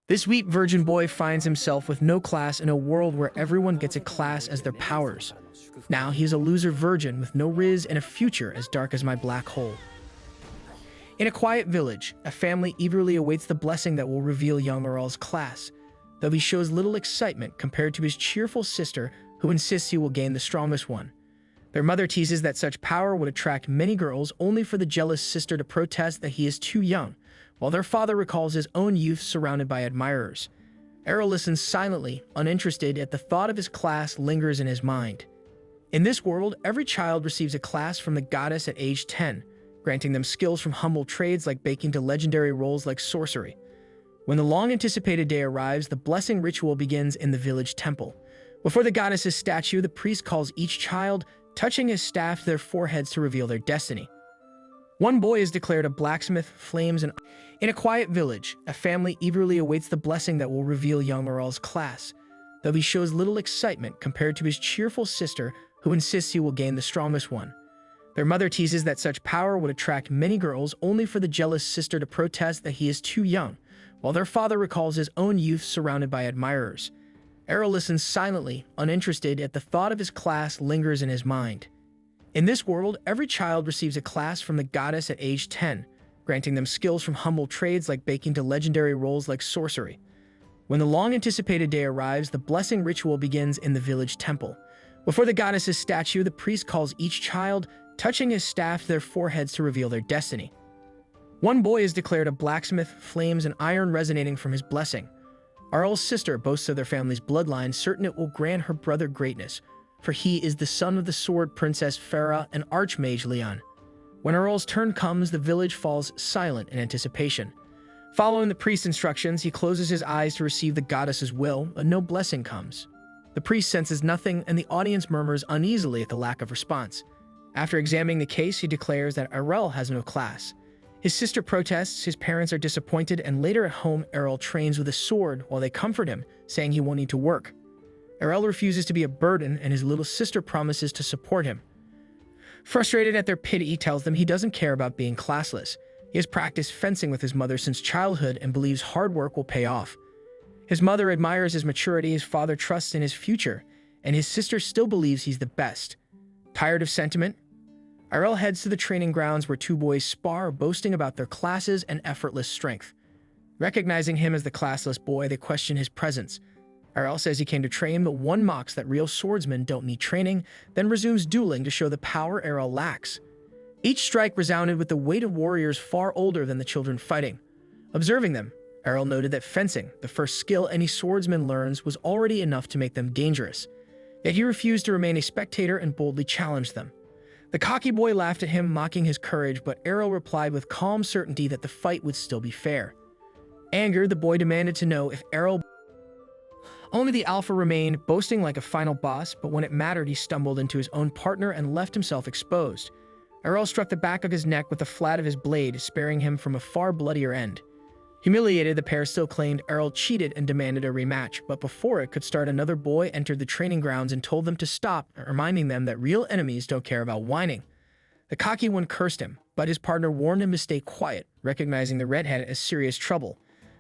This Weeb virgin boy finds himself with no class in a world where everyone gets a class as their powers. Now he is a loser virgin with no riz and a future as dark as my black hole. In a quiet village, a family eagerly awaits the blessing that will reveal young Aral's class, though he shows little excitement compared to his cheerful sister who insists he will gain the strongest one. Their mother teases that such power would attract many girls only for the jealous sister to protest that he is too young, while their father recalls his own youth surrounded by admirers. Aral listens silently, uninterested, yet the thought of his class lingers in his mind. In this world, every child receives a class from the goddess at age 10, granting them skills from humble trades like baking to legendary roles like sorcery. When the long-anticipated day arrives, the blessing ritual begins in the village temple. Before the goddess's statue, the priest calls each child, touching his staff to their foreheads to reveal their destiny. One boy is declared a blacksmith, flames, and in a quiet village, a family eagerly awaits the blessing that will reveal young Aral's class, though he shows little excitement compared to his cheerful sister who insists he will gain the strongest one. Their mother teases that such power would attract many girls only for the jealous sister to protest that he is too young, while their father recalls his own youth surrounded by admirers. Aral listens silently, uninterested, yet the thought of his class lingers in his mind. In this world, every child receives a class from the goddess at age 10, granting them skills from humble trades like baking to legendary roles like sorcery. When the long-anticipated day arrives, the blessing ritual begins in the village temple. Before the goddess's statue, the priest calls each child, touching his staff to their foreheads to reveal their destiny. One boy is declared a blacksmith, flames and iron resonating from his blessing. Aral's sister boasts of their family's bloodline, certain it will grant her brother greatness, for he is the son of the sword princess Farah and archmage Leon. When Aral's turn comes, the village falls silent in anticipation. Following the priest's instructions, he closes his eyes to receive the goddess's will, but no blessing comes. The priest senses nothing, and the audience murmurs uneasily at the lack of response. After examining the case, he declares that Aral has no class. His sister protests, his parents are disappointed, and later at home, Aral trains with a sword while they comfort him, saying he won't need to work. Aral refuses to be a burden, and his little sister promises to support him. Frustrated at their pity, he tells them he doesn't care about being classless. He has practiced fencing with his mother since childhood and believes hard work will pay off. His mother admires his maturity, his father trusts in his future, and his sister still believes he's the best. Tired of sentiment, Aral heads to the training grounds where two boys spar, boasting about their classes and effortless strength. Recognizing him as the classless boy, they question his presence. Aral says he came to train, but one mocks that real swordsmen don't need training, then resumes dueling to show the power Aral lacks. Each strike resounded with the weight of warriors far older than the children fighting. Observing them, Aral noted that fencing, the first skill any swordsman learns, was already enough to make them dangerous. Yet he refused to remain a spectator and boldly challenged them. The cocky boy laughed at him, mocking his courage, but Aral replied with calm certainty that the fight would still be fair. Angered, the boy demanded to know if Aral... Only the alpha remained, boasting like a final boss, but when it mattered, he stumbled into his own partner and left himself exposed. Aral struck the back of his neck with the flat of his blade, sparing him from a far bloodier end. Humiliated, the pair still claimed Aral cheated and demanded a rematch, but before it could start, another boy entered the training grounds and told them to stop, reminding them that real enemies don't care about whining. The cocky one cursed him, but his partner warned him to stay quiet, recognizing the redhead as serious trouble.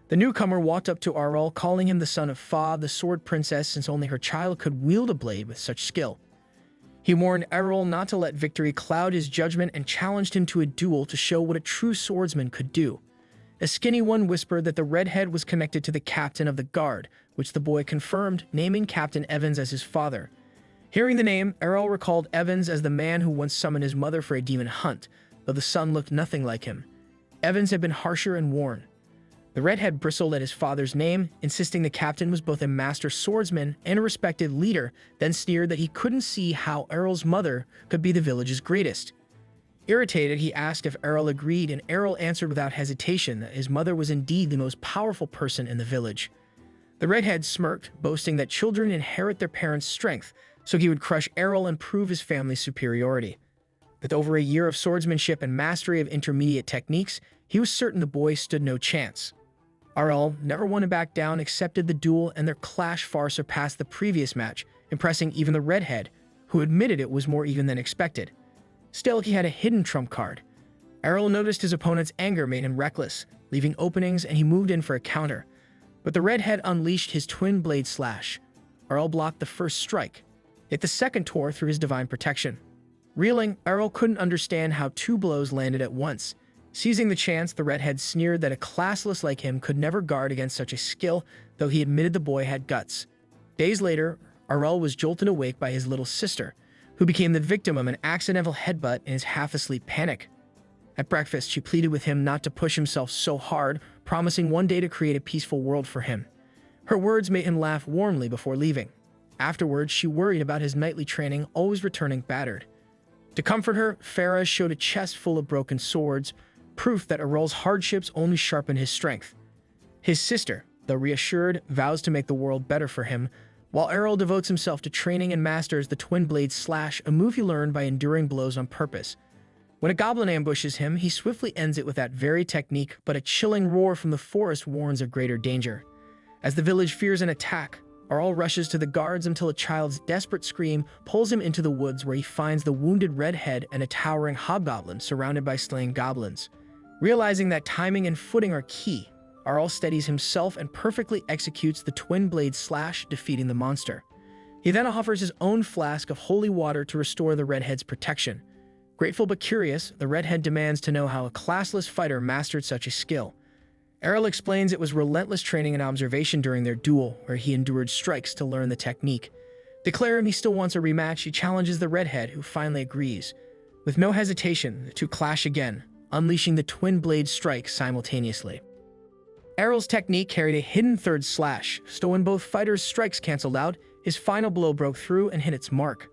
The newcomer walked up to Aral, calling him the son of Fa, the sword princess, since only her child could wield a blade with such skill. He warned Aral not to let victory cloud his judgment and challenged him to a duel to show what a true swordsman could do. A skinny one whispered that the redhead was connected to the captain of the guard, which the boy confirmed, naming Captain Evans as his father. Hearing the name, Aral recalled Evans as the man who once summoned his mother for a demon hunt, though the son looked nothing like him. Evans had been harsher and worn. The redhead bristled at his father's name, insisting the captain was both a master swordsman and a respected leader, then sneered that he couldn't see how Aral's mother could be the village's greatest. Irritated, he asked if Aral agreed, and Aral answered without hesitation that his mother was indeed the most powerful person in the village. The redhead smirked, boasting that children inherit their parents' strength, so he would crush Aral and prove his family's superiority. With over a year of swordsmanship and mastery of intermediate techniques, he was certain the boy stood no chance. Aral, never one to back down, accepted the duel, and their clash far surpassed the previous match, impressing even the redhead, who admitted it was more even than expected. Still, he had a hidden trump card. Aral noticed his opponent's anger made him reckless, leaving openings, and he moved in for a counter. But the redhead unleashed his twin blade slash. Errol blocked the first strike, yet the second tore through his divine protection. Reeling, Errol couldn't understand how two blows landed at once. Seizing the chance, the redhead sneered that a classless like him could never guard against such a skill, though he admitted the boy had guts. Days later, Errol was jolted awake by his little sister, who became the victim of an accidental headbutt in his half-asleep panic. At breakfast, she pleaded with him not to push himself so hard, promising one day to create a peaceful world for him. Her words made him laugh warmly before leaving. Afterwards, she worried about his nightly training, always returning battered. To comfort her, Farah showed a chest full of broken swords, proof that Errol's hardships only sharpened his strength. His sister, though reassured, vows to make the world better for him, while Errol devotes himself to training and masters the twin blade slash, a move he learned by enduring blows on purpose. When a goblin ambushes him, he swiftly ends it with that very technique, but a chilling roar from the forest warns of greater danger. As the village fears an attack, Errol rushes to the guards until a child's desperate scream pulls him into the woods, where he finds the wounded redhead and a towering hobgoblin surrounded by slain goblins. Realizing that timing and footing are key, Errol steadies himself and perfectly executes the twin blade slash, defeating the monster. He then offers his own flask of holy water to restore the redhead's protection. Grateful but curious, the redhead demands to know how a classless fighter mastered such a skill. Errol explains it was relentless training and observation during their duel, where he endured strikes to learn the technique. Declaring he still wants a rematch, he challenges the redhead, who finally agrees. With no hesitation, the two clash again, unleashing the twin blade strike simultaneously. Errol's technique carried a hidden third slash, so when both fighters' strikes canceled out, his final blow broke through and hit its mark.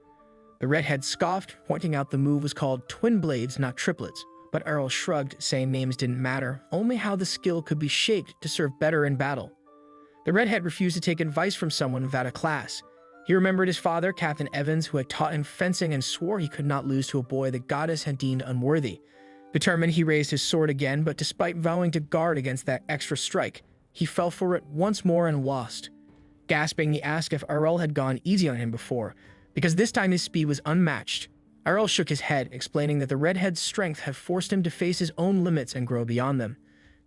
The redhead scoffed, pointing out the move was called twin blades, not triplets, but Errol shrugged, saying names didn't matter, only how the skill could be shaped to serve better in battle. The redhead refused to take advice from someone without a class. He remembered his father, Captain Evans, who had taught him fencing, and swore he could not lose to a boy the goddess had deemed unworthy. Determined, he raised his sword again, but despite vowing to guard against that extra strike, he fell for it once more and lost. Gasping, he asked if Errol had gone easy on him before, because this time his speed was unmatched. Errol shook his head, explaining that the redhead's strength had forced him to face his own limits and grow beyond them.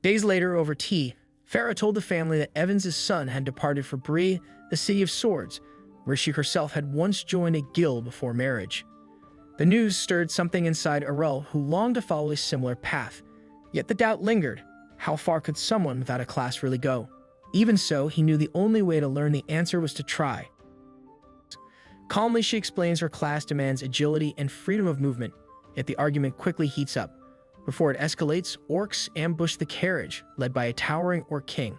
Days later, over tea, Farah told the family that Evans' son had departed for Bree, the City of Swords, where she herself had once joined a guild before marriage. The news stirred something inside Errol, who longed to follow a similar path. Yet the doubt lingered. How far could someone without a class really go? Even so, he knew the only way to learn the answer was to try. Calmly, she explains her class demands agility and freedom of movement, yet the argument quickly heats up. Before it escalates, orcs ambush the carriage, led by a towering orc king.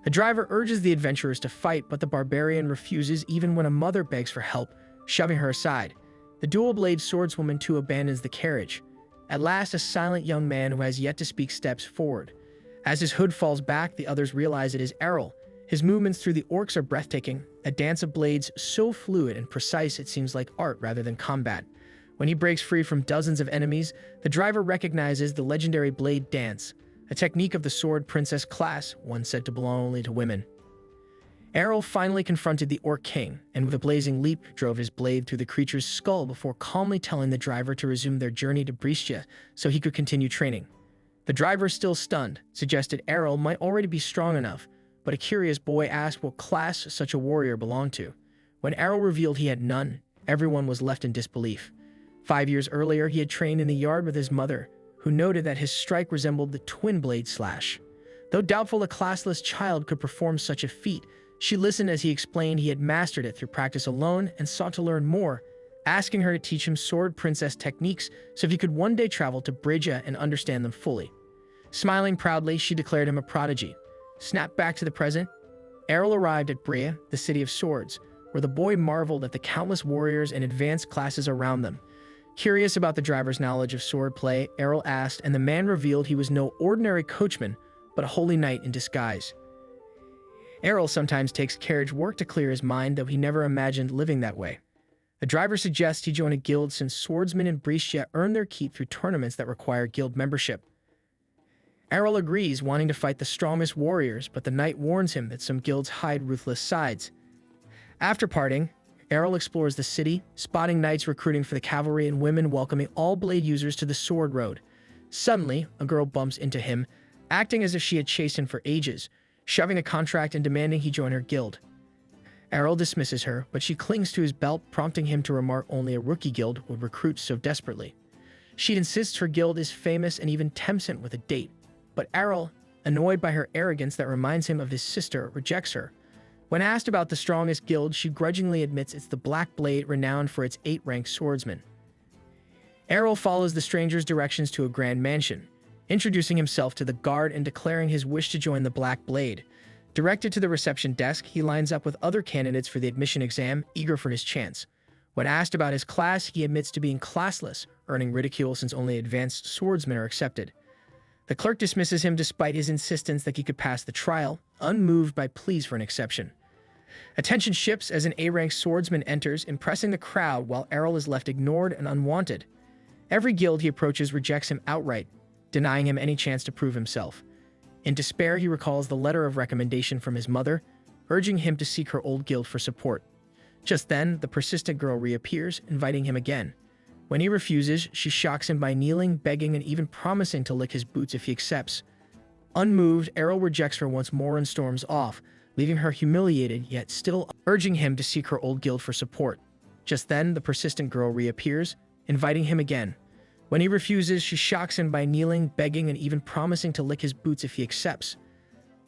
The driver urges the adventurers to fight, but the barbarian refuses even when a mother begs for help, shoving her aside. The dual-blade swordswoman too abandons the carriage. At last, a silent young man who has yet to speak steps forward. As his hood falls back, the others realize it is Errol. His movements through the orcs are breathtaking, a dance of blades so fluid and precise it seems like art rather than combat. When he breaks free from dozens of enemies, the driver recognizes the legendary blade dance, a technique of the sword princess class, one said to belong only to women. Errol finally confronted the Orc King, and with a blazing leap, drove his blade through the creature's skull before calmly telling the driver to resume their journey to Brescia so he could continue training. The driver, still stunned, suggested Errol might already be strong enough, but a curious boy asked what class such a warrior belonged to. When Errol revealed he had none, everyone was left in disbelief. 5 years earlier, he had trained in the yard with his mother, who noted that his strike resembled the twin blade slash. Though doubtful a classless child could perform such a feat, she listened as he explained he had mastered it through practice alone and sought to learn more, asking her to teach him sword princess techniques so he could one day travel to Brescia and understand them fully. Smiling proudly, she declared him a prodigy. Snapped back to the present, Errol arrived at Brescia, the City of Swords, where the boy marveled at the countless warriors and advanced classes around them. Curious about the driver's knowledge of sword play, Errol asked, and the man revealed he was no ordinary coachman, but a holy knight in disguise. Errol sometimes takes carriage work to clear his mind, though he never imagined living that way. The driver suggests he join a guild since swordsmen in Brescia earn their keep through tournaments that require guild membership. Errol agrees, wanting to fight the strongest warriors, but the knight warns him that some guilds hide ruthless sides. After parting, Errol explores the city, spotting knights recruiting for the cavalry and women welcoming all blade users to the sword road. Suddenly, a girl bumps into him, acting as if she had chased him for ages. shoving a contract and demanding he join her guild. Errol dismisses her, but she clings to his belt, prompting him to remark only a rookie guild would recruit so desperately. She insists her guild is famous and even tempts him with a date, but Errol, annoyed by her arrogance that reminds him of his sister, rejects her. When asked about the strongest guild, she grudgingly admits it's the Black Blade, renowned for its 8-ranked swordsmen. Errol follows the stranger's directions to a grand mansion, introducing himself to the guard and declaring his wish to join the Black Blade. Directed to the reception desk, he lines up with other candidates for the admission exam, eager for his chance. When asked about his class, he admits to being classless, earning ridicule since only advanced swordsmen are accepted. The clerk dismisses him despite his insistence that he could pass the trial, unmoved by pleas for an exception. Attention shifts as an A-ranked swordsman enters, impressing the crowd while Errol is left ignored and unwanted. Every guild he approaches rejects him outright, denying him any chance to prove himself. In despair, he recalls the letter of recommendation from his mother, urging him to seek her old guild for support. Just then, the persistent girl reappears, inviting him again. When he refuses, she shocks him by kneeling, begging, and even promising to lick his boots if he accepts. Unmoved, Errol rejects her once more and storms off, leaving her humiliated yet still urging him to seek her old guild for support. Just then, the persistent girl reappears, inviting him again. When he refuses, she shocks him by kneeling, begging, and even promising to lick his boots if he accepts.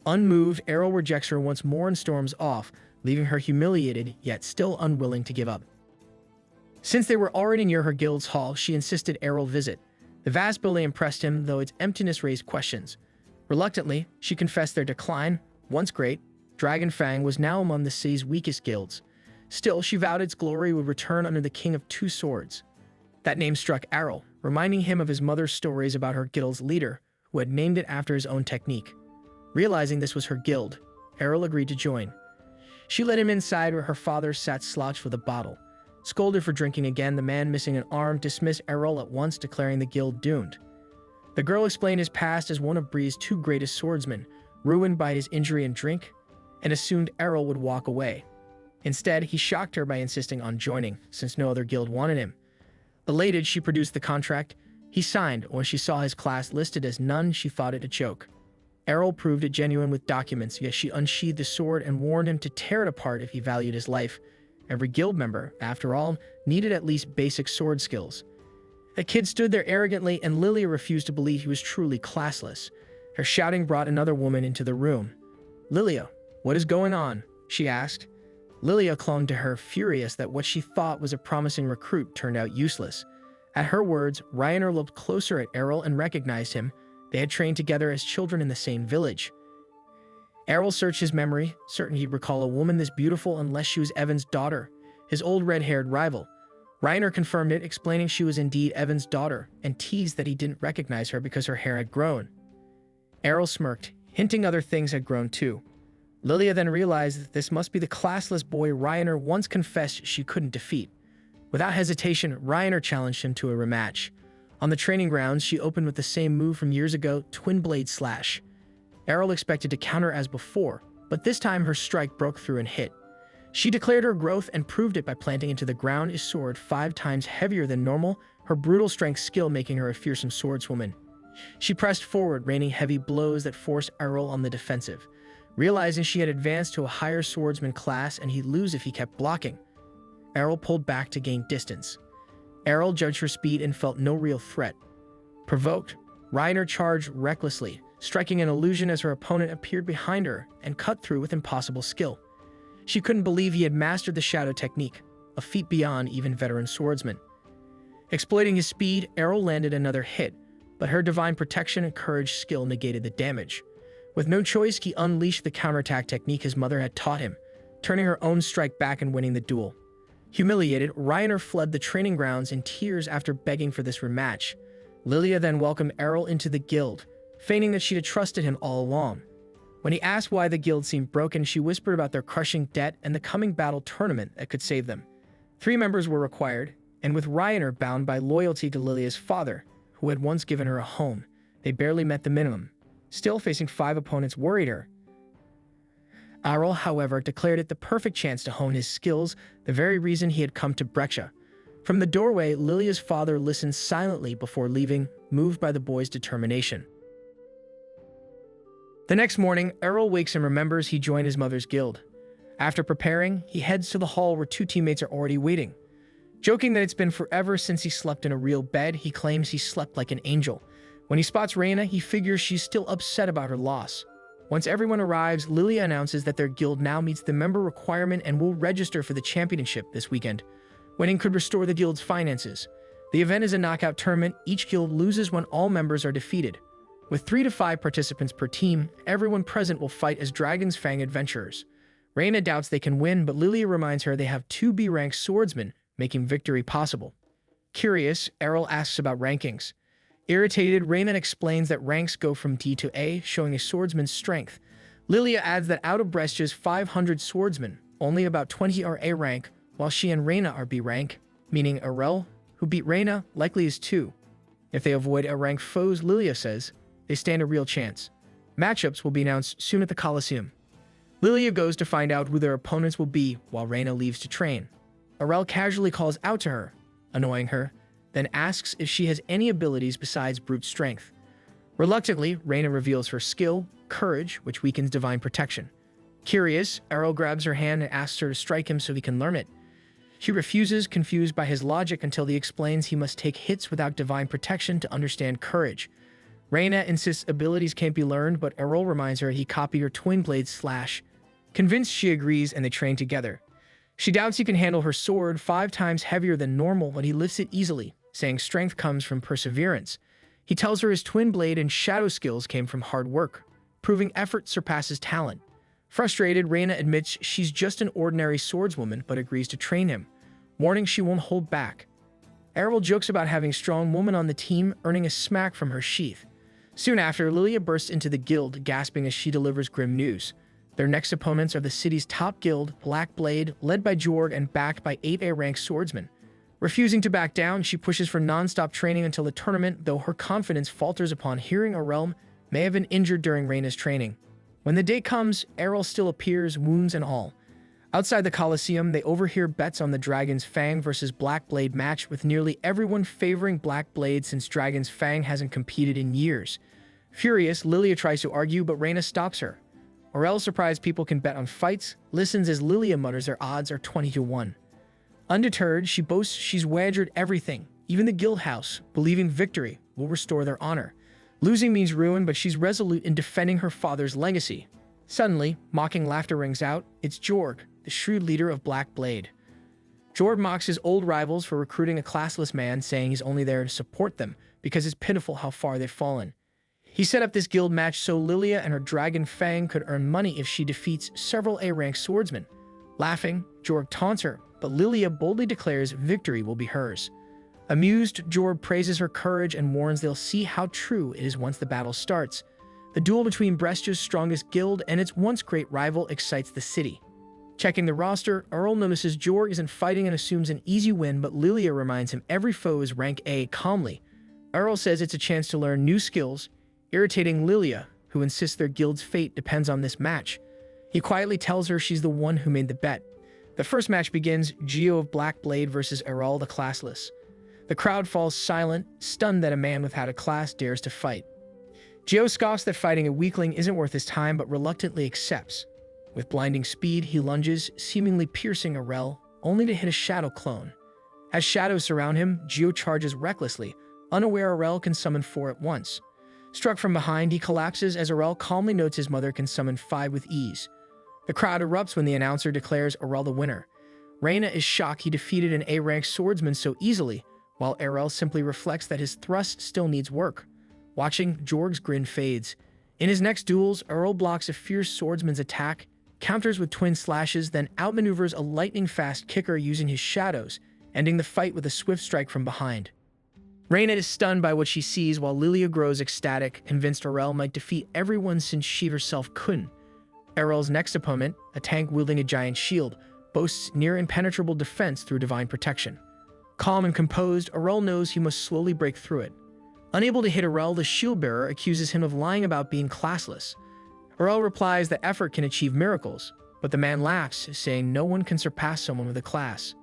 Unmoved, Errol rejects her once more and storms off, leaving her humiliated yet still unwilling to give up. Since they were already near her guild's hall, she insisted Errol visit. The vast building impressed him, though its emptiness raised questions. Reluctantly, she confessed their decline. Once great, Dragon Fang was now among the city's weakest guilds. Still, she vowed its glory would return under the King of Two Swords. That name struck Errol, reminding him of his mother's stories about her guild's leader, who had named it after his own technique. Realizing this was her guild, Errol agreed to join. She led him inside where her father sat slouched with a bottle. Scolded for drinking again, the man missing an arm dismissed Errol at once, declaring the guild doomed. The girl explained his past as one of Bree's 2 greatest swordsmen, ruined by his injury and drink, and assumed Errol would walk away. Instead, he shocked her by insisting on joining, since no other guild wanted him. Elated, she produced the contract. He signed. When she saw his class listed as none, she thought it a joke. Errol proved it genuine with documents, yet she unsheathed the sword and warned him to tear it apart if he valued his life. Every guild member, after all, needed at least basic sword skills. The kid stood there arrogantly, and Lilia refused to believe he was truly classless. Her shouting brought another woman into the room. "Lilia, what is going on?" she asked. Lilia clung to her, furious that what she thought was a promising recruit turned out useless. At her words, Reiner looked closer at Errol and recognized him. They had trained together as children in the same village. Errol searched his memory, certain he'd recall a woman this beautiful unless she was Evan's daughter, his old red-haired rival. Reiner confirmed it, explaining she was indeed Evan's daughter, and teased that he didn't recognize her because her hair had grown. Errol smirked, hinting other things had grown too. Lilia then realized that this must be the classless boy Reiner once confessed she couldn't defeat. Without hesitation, Reiner challenged him to a rematch. On the training grounds, she opened with the same move from years ago, Twin Blade Slash. Errol expected to counter as before, but this time her strike broke through and hit. She declared her growth and proved it by planting into the ground a sword 5 times heavier than normal, her brutal strength skill making her a fearsome swordswoman. She pressed forward, raining heavy blows that forced Errol on the defensive. Realizing she had advanced to a higher swordsman class and he'd lose if he kept blocking, Errol pulled back to gain distance. Errol judged her speed and felt no real threat. Provoked, Reiner charged recklessly, striking an illusion as her opponent appeared behind her and cut through with impossible skill. She couldn't believe he had mastered the shadow technique, a feat beyond even veteran swordsmen. Exploiting his speed, Errol landed another hit, but her divine protection and courage skill negated the damage. With no choice, he unleashed the counterattack technique his mother had taught him, turning her own strike back and winning the duel. Humiliated, Reiner fled the training grounds in tears after begging for this rematch. Lilia then welcomed Errol into the guild, feigning that she'd trusted him all along. When he asked why the guild seemed broken, she whispered about their crushing debt and the coming battle tournament that could save them. 3 members were required, and with Reiner bound by loyalty to Lilia's father, who had once given her a home, they barely met the minimum. Still, facing 5 opponents worried her. Errol, however, declared it the perfect chance to hone his skills, the very reason he had come to Brecha. From the doorway, Lilia's father listened silently before leaving, moved by the boy's determination. The next morning, Errol wakes and remembers he joined his mother's guild. After preparing, he heads to the hall where 2 teammates are already waiting. Joking that it's been forever since he slept in a real bed, he claims he slept like an angel. When he spots Reina, he figures she's still upset about her loss. Once everyone arrives, Lilia announces that their guild now meets the member requirement and will register for the championship this weekend. Winning could restore the guild's finances. The event is a knockout tournament. Each guild loses when all members are defeated. With 3 to 5 participants per team, everyone present will fight as Dragon's Fang adventurers. Reina doubts they can win, but Lilia reminds her they have 2 B-rank swordsmen, making victory possible. Curious, Errol asks about rankings. Irritated, Reina explains that ranks go from D to A, showing a swordsman's strength. Lilia adds that out of Brescia's 500 swordsmen, only about 20 are A rank, while she and Reina are B rank, meaning Errol, who beat Reina, likely is 2. If they avoid A-rank foes, Lilia says, they stand a real chance. Matchups will be announced soon at the Coliseum. Lilia goes to find out who their opponents will be, while Reina leaves to train. Errol casually calls out to her, annoying her, then asks if she has any abilities besides brute strength. Reluctantly, Reina reveals her skill, courage, which weakens divine protection. Curious, Errol grabs her hand and asks her to strike him so he can learn it. She refuses, confused by his logic, until he explains he must take hits without divine protection to understand courage. Reina insists abilities can't be learned, but Errol reminds her he copied her twin blade slash. Convinced, she agrees and they train together. She doubts he can handle her sword, 5 times heavier than normal, but he lifts it easily, saying strength comes from perseverance. He tells her his twin blade and shadow skills came from hard work, proving effort surpasses talent. Frustrated, Reina admits she's just an ordinary swordswoman, but agrees to train him, warning she won't hold back. Errol jokes about having a strong woman on the team, earning a smack from her sheath. Soon after, Lilia bursts into the guild, gasping as she delivers grim news. Their next opponents are the city's top guild, Black Blade, led by Jorg and backed by 8 A-rank swordsmen. Refusing to back down, she pushes for non-stop training until the tournament, though her confidence falters upon hearing AniRealm may have been injured during Reina's training. When the day comes, Errol still appears, wounds and all. Outside the Coliseum, they overhear bets on the Dragon's Fang versus Black Blade match, with nearly everyone favoring Black Blade since Dragon's Fang hasn't competed in years. Furious, Lilia tries to argue, but Reina stops her. Errol, surprised people can bet on fights, listens as Lilia mutters their odds are 20 to 1. Undeterred, she boasts she's wagered everything, even the guild house, believing victory will restore their honor. Losing means ruin, but she's resolute in defending her father's legacy. Suddenly, mocking laughter rings out. It's Jorg, the shrewd leader of Black Blade. Jorg mocks his old rivals for recruiting a classless man, saying he's only there to support them because it's pitiful how far they've fallen. He set up this guild match so Lilia and her Dragon Fang could earn money if she defeats several A-rank swordsmen. Laughing, Jorg taunts her, but Lilia boldly declares victory will be hers. Amused, Jorg praises her courage and warns they'll see how true it is once the battle starts. The duel between Brescia's strongest guild and its once great rival excites the city. Checking the roster, Errol notices Jorg isn't fighting and assumes an easy win, but Lilia reminds him every foe is rank A calmly. Errol says it's a chance to learn new skills, irritating Lilia, who insists their guild's fate depends on this match. He quietly tells her she's the one who made the bet. The first match begins, Geo of Black Blade versus Errol the classless. The crowd falls silent, stunned that a man without a class dares to fight. Geo scoffs that fighting a weakling isn't worth his time, but reluctantly accepts. With blinding speed, he lunges, seemingly piercing Errol, only to hit a shadow clone. As shadows surround him, Geo charges recklessly, unaware Errol can summon 4 at once. Struck from behind, he collapses as Errol calmly notes his mother can summon 5 with ease. The crowd erupts when the announcer declares Errol the winner. Reina is shocked he defeated an A-rank swordsman so easily, while Errol simply reflects that his thrust still needs work. Watching, Jorg's grin fades. In his next duels, Errol blocks a fierce swordsman's attack, counters with twin slashes, then outmaneuvers a lightning-fast kicker using his shadows, ending the fight with a swift strike from behind. Reina is stunned by what she sees, while Lilia grows ecstatic, convinced Errol might defeat everyone since she herself couldn't. Errol's next opponent, a tank wielding a giant shield, boasts near impenetrable defense through divine protection. Calm and composed, Errol knows he must slowly break through it. Unable to hit Errol, the shield-bearer accuses him of lying about being classless. Errol replies that effort can achieve miracles, but the man laughs, saying no one can surpass someone with a class.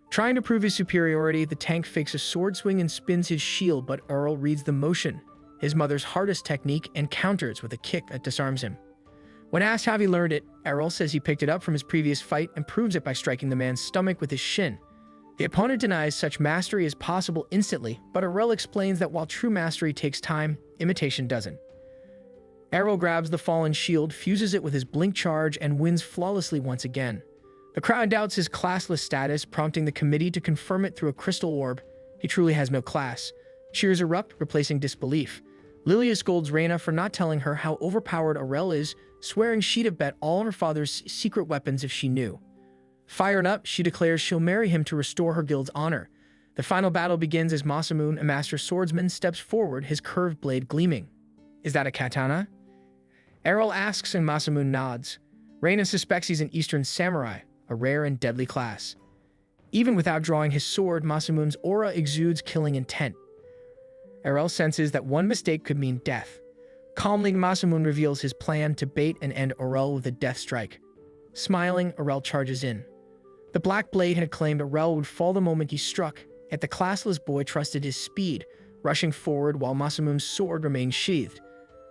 Trying to prove his superiority, the tank fakes a sword swing and spins his shield, but Errol reads the motion. his mother's hardest technique, and counters with a kick that disarms him. When asked how he learned it, Errol says he picked it up from his previous fight and proves it by striking the man's stomach with his shin. The opponent denies such mastery is possible instantly, but Errol explains that while true mastery takes time, imitation doesn't. Errol grabs the fallen shield, fuses it with his blink charge, and wins flawlessly once again. The crowd doubts his classless status, prompting the committee to confirm it through a crystal orb. He truly has no class. Cheers erupt, replacing disbelief. Lilia scolds Reina for not telling her how overpowered Errol is, swearing she'd have bet all her father's secret weapons if she knew. Fired up, she declares she'll marry him to restore her guild's honor. The final battle begins as Masamune, a master swordsman, steps forward, his curved blade gleaming. Is that a katana? Errol asks and Masamune nods. Reina suspects he's an Eastern samurai, a rare and deadly class. Even without drawing his sword, Masamune's aura exudes killing intent. Errol senses that one mistake could mean death. Calmly, Masamune reveals his plan to bait and end Errol with a death strike. Smiling, Errol charges in. The Black Blade had claimed Errol would fall the moment he struck, yet the classless boy trusted his speed, rushing forward while Masamune's sword remained sheathed.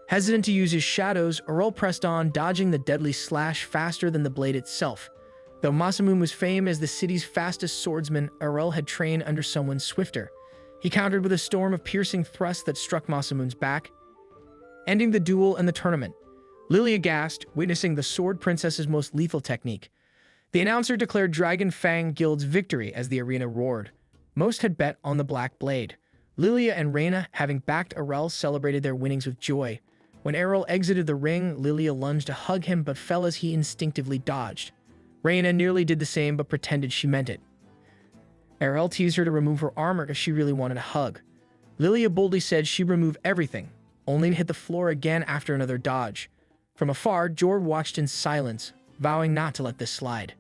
Hesitant to use his shadows, Errol pressed on, dodging the deadly slash faster than the blade itself. Though Masamune was famed as the city's fastest swordsman, Errol had trained under someone swifter. He countered with a storm of piercing thrusts that struck Masamune's back, ending the duel and the tournament. Lilia gasped, witnessing the Sword Princess's most lethal technique. The announcer declared Dragon Fang Guild's victory as the arena roared. Most had bet on the Black Blade. Lilia and Reina, having backed Errol, celebrated their winnings with joy. When Errol exited the ring, Lilia lunged to hug him but fell as he instinctively dodged. Reina nearly did the same but pretended she meant it. Errol teased her to remove her armor if she really wanted a hug. Lilia boldly said she'd remove everything, only to hit the floor again after another dodge. From afar, Jord watched in silence, vowing not to let this slide.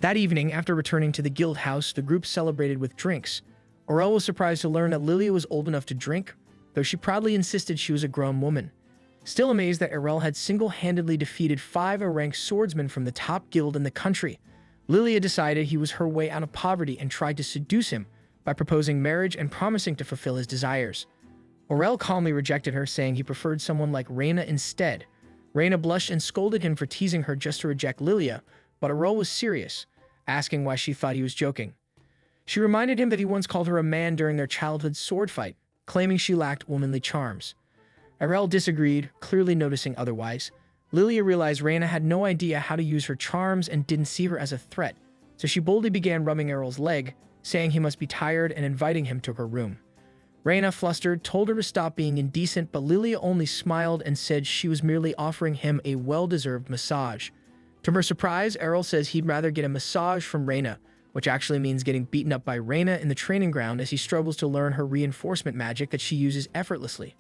That evening, after returning to the guild house, the group celebrated with drinks. Errol was surprised to learn that Lilia was old enough to drink, though she proudly insisted she was a grown woman. Still amazed that Errol had single-handedly defeated 5 ranked swordsmen from the top guild in the country, Lilia decided he was her way out of poverty and tried to seduce him by proposing marriage and promising to fulfill his desires. Errol calmly rejected her, saying he preferred someone like Reina instead. Reina blushed and scolded him for teasing her just to reject Lilia, but Errol was serious, asking why she thought he was joking. She reminded him that he once called her a man during their childhood sword fight, claiming she lacked womanly charms. Errol disagreed, clearly noticing otherwise. Lilia realized Reina had no idea how to use her charms and didn't see her as a threat, so she boldly began rubbing Errol's leg, saying he must be tired and inviting him to her room. Reina, flustered, told her to stop being indecent, but Lilia only smiled and said she was merely offering him a well-deserved massage. To her surprise, Errol says he'd rather get a massage from Reina, which actually means getting beaten up by Reina in the training ground as he struggles to learn her reinforcement magic that she uses effortlessly.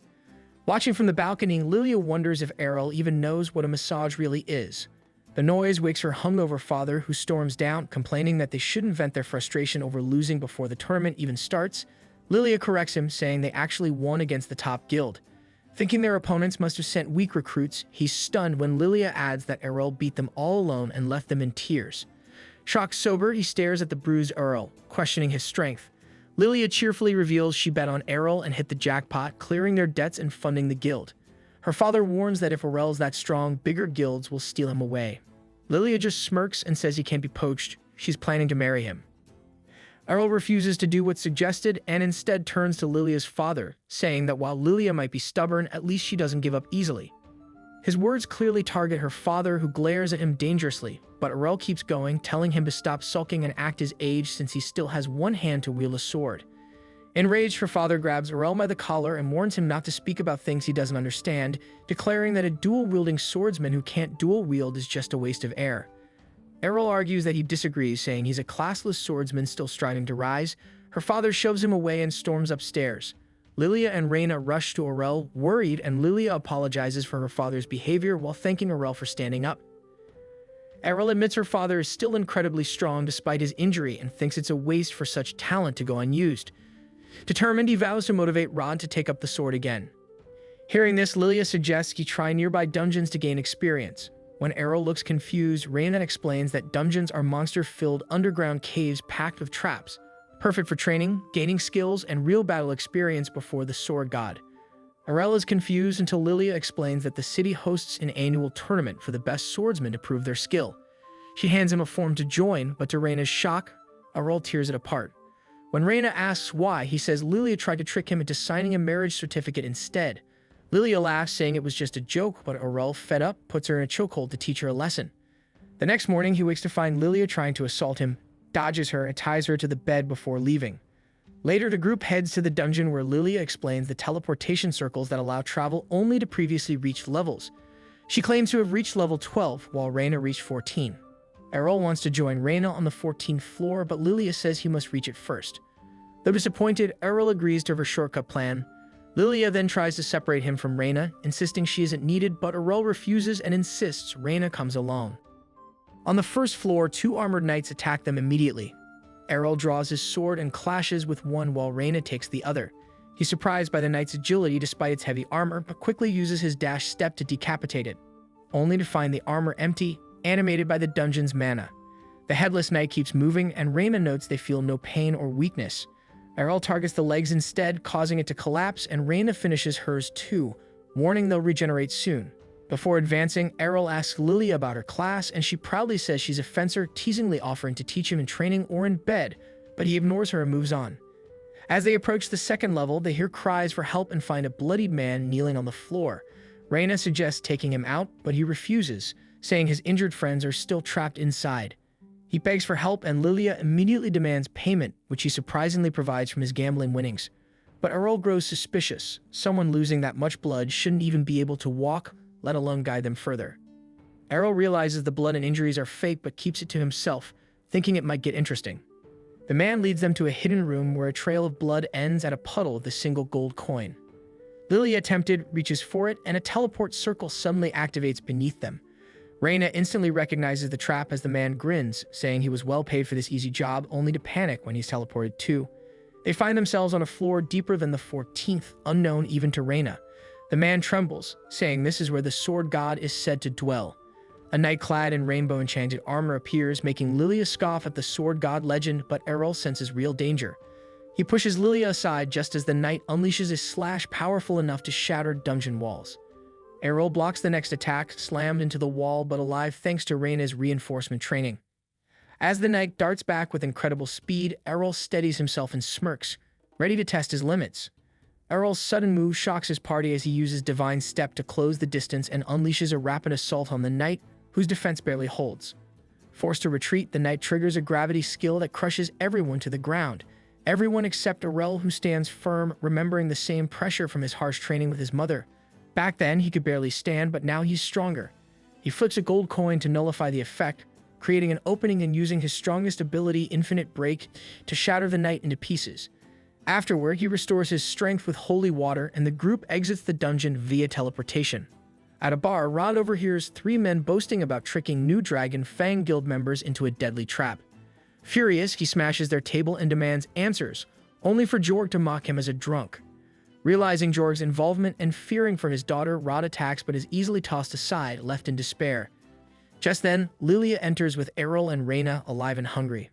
Watching from the balcony, Lilia wonders if Errol even knows what a massage really is. The noise wakes her hungover father, who storms down, complaining that they shouldn't vent their frustration over losing before the tournament even starts. Lilia corrects him, saying they actually won against the top guild. Thinking their opponents must have sent weak recruits, he's stunned when Lilia adds that Errol beat them all alone and left them in tears. Shocked sober, he stares at the bruised Errol, questioning his strength. Lilia cheerfully reveals she bet on Errol and hit the jackpot, clearing their debts and funding the guild. Her father warns that if Errol's that strong, bigger guilds will steal him away. Lilia just smirks and says he can't be poached. She's planning to marry him. Errol refuses to do what's suggested and instead turns to Lilia's father, saying that while Lilia might be stubborn, at least she doesn't give up easily. His words clearly target her father, who glares at him dangerously, but Errol keeps going, telling him to stop sulking and act his age since he still has one hand to wield a sword. Enraged, her father grabs Errol by the collar and warns him not to speak about things he doesn't understand, declaring that a dual-wielding swordsman who can't dual-wield is just a waste of air. Errol argues that he disagrees, saying he's a classless swordsman still striving to rise. Her father shoves him away and storms upstairs. Lilia and Reina rush to Errol, worried, and Lilia apologizes for her father's behavior while thanking Errol for standing up. Errol admits her father is still incredibly strong despite his injury and thinks it's a waste for such talent to go unused. Determined, he vows to motivate Rod to take up the sword again. Hearing this, Lilia suggests he try nearby dungeons to gain experience. When Errol looks confused, Reina explains that dungeons are monster-filled underground caves packed with traps, perfect for training, gaining skills, and real battle experience before the sword god. Arel is confused until Lilia explains that the city hosts an annual tournament for the best swordsmen to prove their skill. She hands him a form to join, but to Reina's shock, Arel tears it apart. When Reina asks why, he says Lilia tried to trick him into signing a marriage certificate instead. Lilia laughs, saying it was just a joke, but Arel, fed up, puts her in a chokehold to teach her a lesson. The next morning, he wakes to find Lilia trying to assault him, dodges her, and ties her to the bed before leaving. Later, the group heads to the dungeon where Lilia explains the teleportation circles that allow travel only to previously reached levels. She claims to have reached level 12, while Reina reached 14. Arel wants to join Reina on the 14th floor, but Lilia says he must reach it first. Though disappointed, Arel agrees to her shortcut plan. Lilia then tries to separate him from Reina, insisting she isn't needed, but Arel refuses and insists Reina comes alone. On the first floor, two armored knights attack them immediately. Arel draws his sword and clashes with one while Reina takes the other. He's surprised by the knight's agility despite its heavy armor, but quickly uses his dash step to decapitate it, only to find the armor empty, animated by the dungeon's mana. The headless knight keeps moving, and Reina notes they feel no pain or weakness. Arel targets the legs instead, causing it to collapse, and Reina finishes hers too, warning they'll regenerate soon. Before advancing, Arel asks Lilia about her class, and she proudly says she's a fencer, teasingly offering to teach him in training or in bed, but he ignores her and moves on. As they approach the second level, they hear cries for help and find a bloodied man kneeling on the floor. Reina suggests taking him out, but he refuses, saying his injured friends are still trapped inside. He begs for help, and Lilia immediately demands payment, which he surprisingly provides from his gambling winnings. But Arel grows suspicious. Someone losing that much blood shouldn't even be able to walk, let alone guide them further. Arel realizes the blood and injuries are fake, but keeps it to himself, thinking it might get interesting. The man leads them to a hidden room where a trail of blood ends at a puddle with a single gold coin. Lilia, tempted, reaches for it, and a teleport circle suddenly activates beneath them. Reina instantly recognizes the trap as the man grins, saying he was well paid for this easy job, only to panic when he's teleported too. They find themselves on a floor deeper than the 14th, unknown even to Reina. The man trembles, saying this is where the sword god is said to dwell. A knight clad in rainbow-enchanted armor appears, making Lilia scoff at the sword god legend, but Arel senses real danger. He pushes Lilia aside just as the knight unleashes a slash powerful enough to shatter dungeon walls. Arel blocks the next attack, slammed into the wall but alive thanks to Reina's reinforcement training. As the knight darts back with incredible speed, Arel steadies himself and smirks, ready to test his limits. Arel's sudden move shocks his party as he uses Divine Step to close the distance and unleashes a rapid assault on the knight, whose defense barely holds. Forced to retreat, the knight triggers a gravity skill that crushes everyone to the ground. Everyone except Arel, who stands firm, remembering the same pressure from his harsh training with his mother. Back then, he could barely stand, but now he's stronger. He flicks a gold coin to nullify the effect, creating an opening and using his strongest ability, Infinite Break, to shatter the knight into pieces. Afterward, he restores his strength with holy water, and the group exits the dungeon via teleportation. At a bar, Rod overhears three men boasting about tricking new Dragon Fang Guild members into a deadly trap. Furious, he smashes their table and demands answers, only for Jorg to mock him as a drunk. Realizing Jorg's involvement and fearing for his daughter, Rod attacks but is easily tossed aside, left in despair. Just then, Lilia enters with Arel and Reina alive and hungry.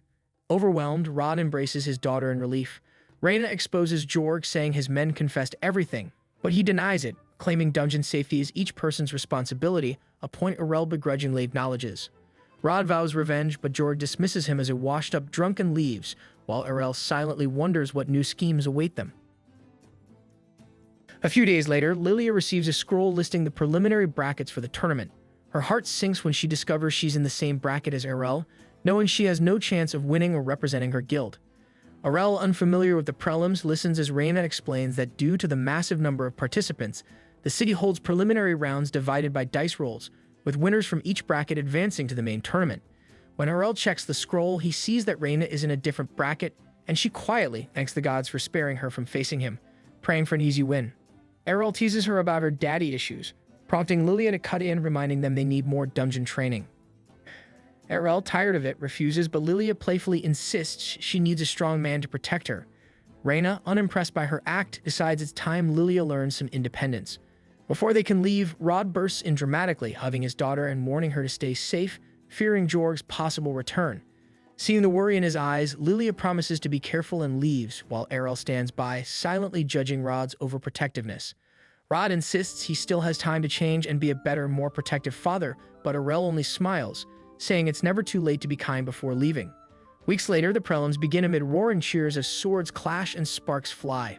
Overwhelmed, Rod embraces his daughter in relief. Reina exposes Jorg, saying his men confessed everything, but he denies it, claiming dungeon safety is each person's responsibility, a point Arel begrudgingly acknowledges. Rod vows revenge, but Jorg dismisses him as a washed-up drunk and leaves, while Arel silently wonders what new schemes await them. A few days later, Lilia receives a scroll listing the preliminary brackets for the tournament. Her heart sinks when she discovers she's in the same bracket as Arel, knowing she has no chance of winning or representing her guild. Arel, unfamiliar with the prelims, listens as Reina explains that due to the massive number of participants, the city holds preliminary rounds divided by dice rolls, with winners from each bracket advancing to the main tournament. When Arel checks the scroll, he sees that Reina is in a different bracket, and she quietly thanks the gods for sparing her from facing him, praying for an easy win. Arel teases her about her daddy issues, prompting Lilia to cut in, reminding them they need more dungeon training. Arel, tired of it, refuses, but Lilia playfully insists she needs a strong man to protect her. Reina, unimpressed by her act, decides it's time Lilia learns some independence. Before they can leave, Rod bursts in dramatically, hugging his daughter and warning her to stay safe, fearing Jorg's possible return. Seeing the worry in his eyes, Lilia promises to be careful and leaves, while Arel stands by, silently judging Rod's overprotectiveness. Rod insists he still has time to change and be a better, more protective father, but Arel only smiles, saying it's never too late to be kind before leaving. Weeks later, the prelims begin amid roaring cheers as swords clash and sparks fly.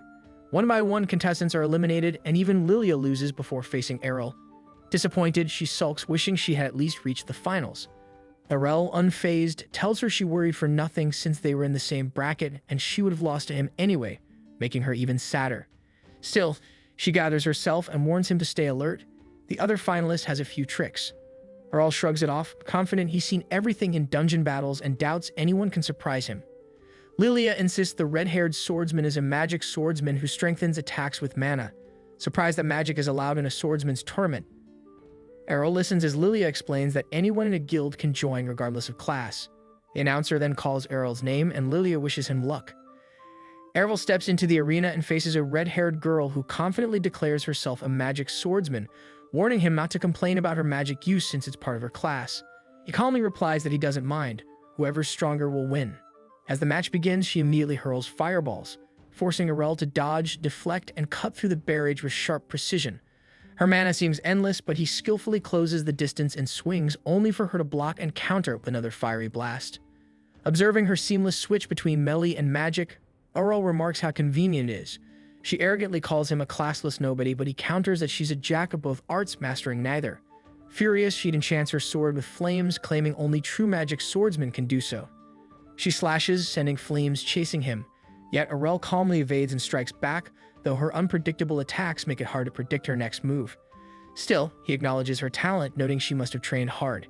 One by one, contestants are eliminated, and even Lilia loses before facing Arel. Disappointed, she sulks, wishing she had at least reached the finals. Arel, unfazed, tells her she worried for nothing since they were in the same bracket and she would have lost to him anyway, making her even sadder. Still, she gathers herself and warns him to stay alert. The other finalist has a few tricks. Arel shrugs it off, confident he's seen everything in dungeon battles and doubts anyone can surprise him. Lilia insists the red-haired swordsman is a magic swordsman who strengthens attacks with mana, surprised that magic is allowed in a swordsman's tournament. Arel listens as Lilia explains that anyone in a guild can join regardless of class. The announcer then calls Arel's name and Lilia wishes him luck. Arel steps into the arena and faces a red-haired girl who confidently declares herself a magic swordsman, warning him not to complain about her magic use since it's part of her class. He calmly replies that he doesn't mind. Whoever's stronger will win. As the match begins, she immediately hurls fireballs, forcing Arel to dodge, deflect, and cut through the barrage with sharp precision. Her mana seems endless, but he skillfully closes the distance and swings, only for her to block and counter with another fiery blast. Observing her seamless switch between melee and magic, Arel remarks how convenient it is. She arrogantly calls him a classless nobody, but he counters that she's a jack of both arts, mastering neither. Furious, she enchants her sword with flames, claiming only true magic swordsmen can do so. She slashes, sending flames chasing him, yet Arel calmly evades and strikes back, though her unpredictable attacks make it hard to predict her next move. Still, he acknowledges her talent, noting she must have trained hard.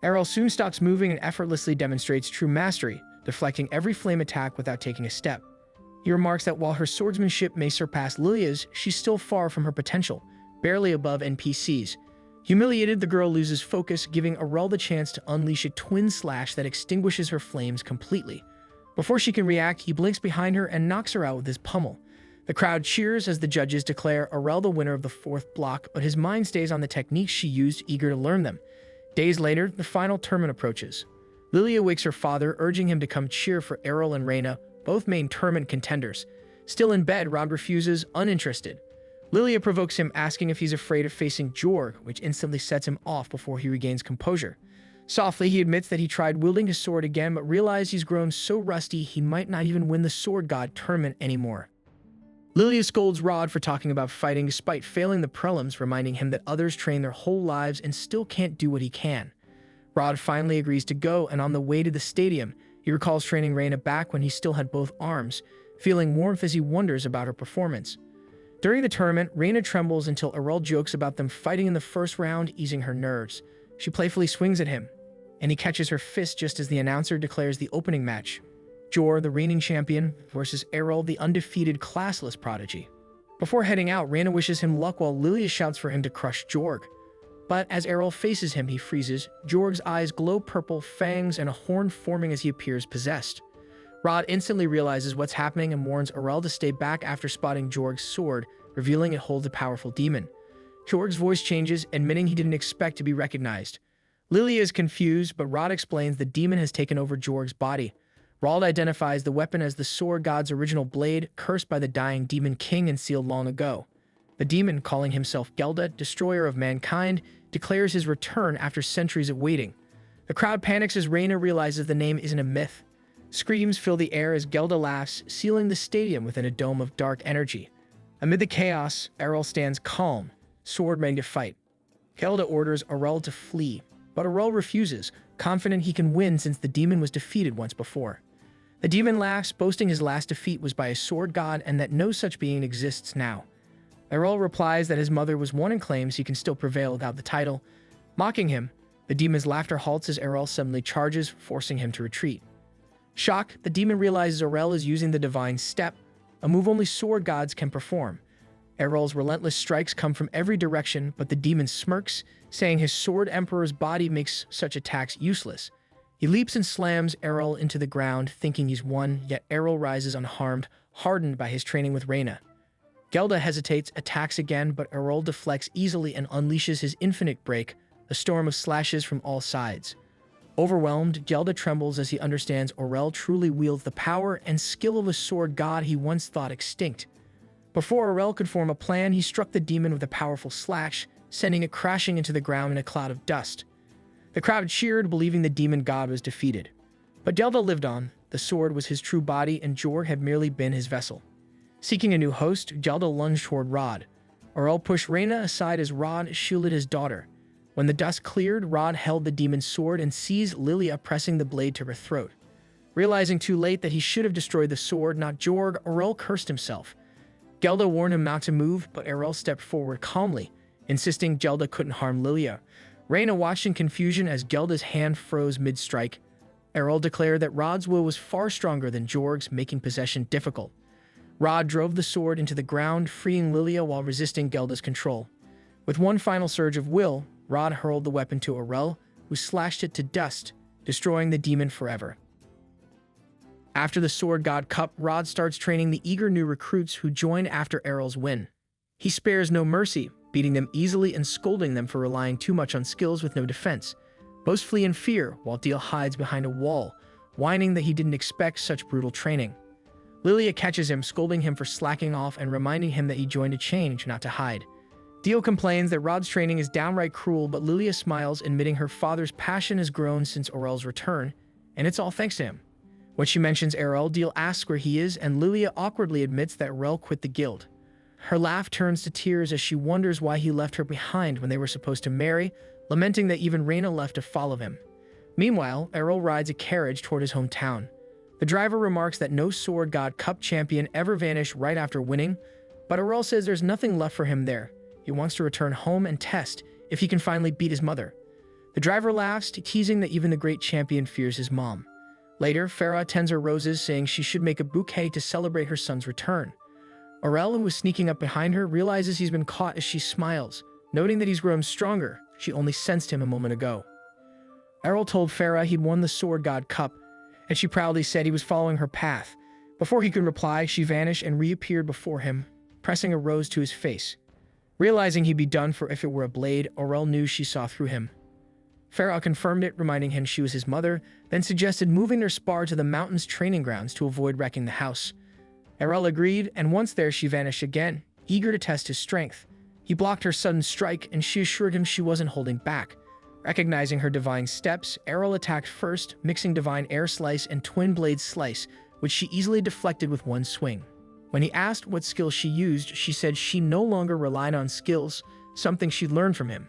Arel soon stops moving and effortlessly demonstrates true mastery, deflecting every flame attack without taking a step. He remarks that while her swordsmanship may surpass Lilia's, she's still far from her potential, barely above NPCs. Humiliated, the girl loses focus, giving Arel the chance to unleash a twin slash that extinguishes her flames completely. Before she can react, he blinks behind her and knocks her out with his pummel. The crowd cheers as the judges declare Arel the winner of the fourth block, but his mind stays on the techniques she used, eager to learn them. Days later, the final tournament approaches. Lilia wakes her father, urging him to come cheer for Arel and Reina, both main tournament contenders. Still in bed, Rod refuses, uninterested. Lilia provokes him, asking if he's afraid of facing Jorg, which instantly sets him off before he regains composure. Softly, he admits that he tried wielding his sword again, but realized he's grown so rusty he might not even win the Sword God tournament anymore. Lilia scolds Rod for talking about fighting despite failing the prelims, reminding him that others train their whole lives and still can't do what he can. Rod finally agrees to go, and on the way to the stadium, he recalls training Reina back when he still had both arms, feeling warmth as he wonders about her performance. During the tournament, Reina trembles until Arel jokes about them fighting in the first round, easing her nerves. She playfully swings at him, and he catches her fist just as the announcer declares the opening match. Jor, the reigning champion, versus Arel, the undefeated classless prodigy. Before heading out, Reina wishes him luck while Lilia shouts for him to crush Jorg. But as Arel faces him, he freezes. Jorg's eyes glow purple, fangs and a horn forming as he appears possessed. Rod instantly realizes what's happening and warns Arel to stay back after spotting Jorg's sword, revealing it holds a powerful demon. Jorg's voice changes, admitting he didn't expect to be recognized. Lilia is confused, but Rod explains the demon has taken over Jorg's body. Rod identifies the weapon as the Sword God's original blade, cursed by the dying Demon King and sealed long ago. The demon, calling himself Gelda, destroyer of mankind, declares his return after centuries of waiting. The crowd panics as Reina realizes the name isn't a myth. Screams fill the air as Gelda laughs, sealing the stadium within a dome of dark energy. Amid the chaos, Arel stands calm, sword ready to fight. Gelda orders Arel to flee, but Arel refuses, confident he can win since the demon was defeated once before. The demon laughs, boasting his last defeat was by a sword god and that no such being exists now. Arel replies that his mother was one and claims he can still prevail without the title. Mocking him, the demon's laughter halts as Arel suddenly charges, forcing him to retreat. Shocked, the demon realizes Arel is using the divine step, a move only sword gods can perform. Arel's relentless strikes come from every direction, but the demon smirks, saying his sword emperor's body makes such attacks useless. He leaps and slams Arel into the ground, thinking he's won, yet Arel rises unharmed, hardened by his training with Reina. Gelda hesitates, attacks again, but Arel deflects easily and unleashes his infinite break, a storm of slashes from all sides. Overwhelmed, Gelda trembles as he understands Arel truly wields the power and skill of a sword god he once thought extinct. Before Arel could form a plan, he struck the demon with a powerful slash, sending it crashing into the ground in a cloud of dust. The crowd cheered, believing the demon god was defeated. But Gelda lived on. The sword was his true body, and Jorg had merely been his vessel. Seeking a new host, Gelda lunged toward Rod. Arel pushed Reyna aside as Rod shielded his daughter. When the dust cleared, Rod held the demon's sword and seized Lilia, pressing the blade to her throat. Realizing too late that he should have destroyed the sword, not Jorg, Arel cursed himself. Gelda warned him not to move, but Arel stepped forward calmly, insisting Gelda couldn't harm Lilia. Reyna watched in confusion as Gelda's hand froze mid-strike. Arel declared that Rod's will was far stronger than Jorg's, making possession difficult. Rod drove the sword into the ground, freeing Lilia while resisting Gelda's control. With one final surge of will, Rod hurled the weapon to Arel, who slashed it to dust, destroying the demon forever. After the Sword God Cup, Rod starts training the eager new recruits who join after Arel's win. He spares no mercy, beating them easily and scolding them for relying too much on skills with no defense. Most flee in fear, while Deal hides behind a wall, whining that he didn't expect such brutal training. Lilia catches him, scolding him for slacking off and reminding him that he joined to change, not to hide. Deal complains that Rod's training is downright cruel, but Lilia smiles, admitting her father's passion has grown since Arel's return, and it's all thanks to him. When she mentions Arel, Deal asks where he is, and Lilia awkwardly admits that Arel quit the guild. Her laugh turns to tears as she wonders why he left her behind when they were supposed to marry, lamenting that even Reyna left to follow him. Meanwhile, Arel rides a carriage toward his hometown. The driver remarks that no Sword God Cup champion ever vanished right after winning, but Arel says there's nothing left for him there. He wants to return home and test if he can finally beat his mother. The driver laughs, teasing that even the great champion fears his mom. Later, Farah tends her roses, saying she should make a bouquet to celebrate her son's return. Arel, who is sneaking up behind her, realizes he's been caught as she smiles, noting that he's grown stronger. She only sensed him a moment ago. Arel told Farah he'd won the Sword God Cup, and she proudly said he was following her path. Before he could reply, she vanished and reappeared before him, pressing a rose to his face. Realizing he'd be done for if it were a blade, Arel knew she saw through him. Farah confirmed it, reminding him she was his mother, then suggested moving their spar to the mountain's training grounds to avoid wrecking the house. Arel agreed, and once there she vanished again, eager to test his strength. He blocked her sudden strike, and she assured him she wasn't holding back. Recognizing her divine steps, Arel attacked first, mixing divine air slice and twin blade slice, which she easily deflected with one swing. When he asked what skills she used, she said she no longer relied on skills, something she'd learned from him.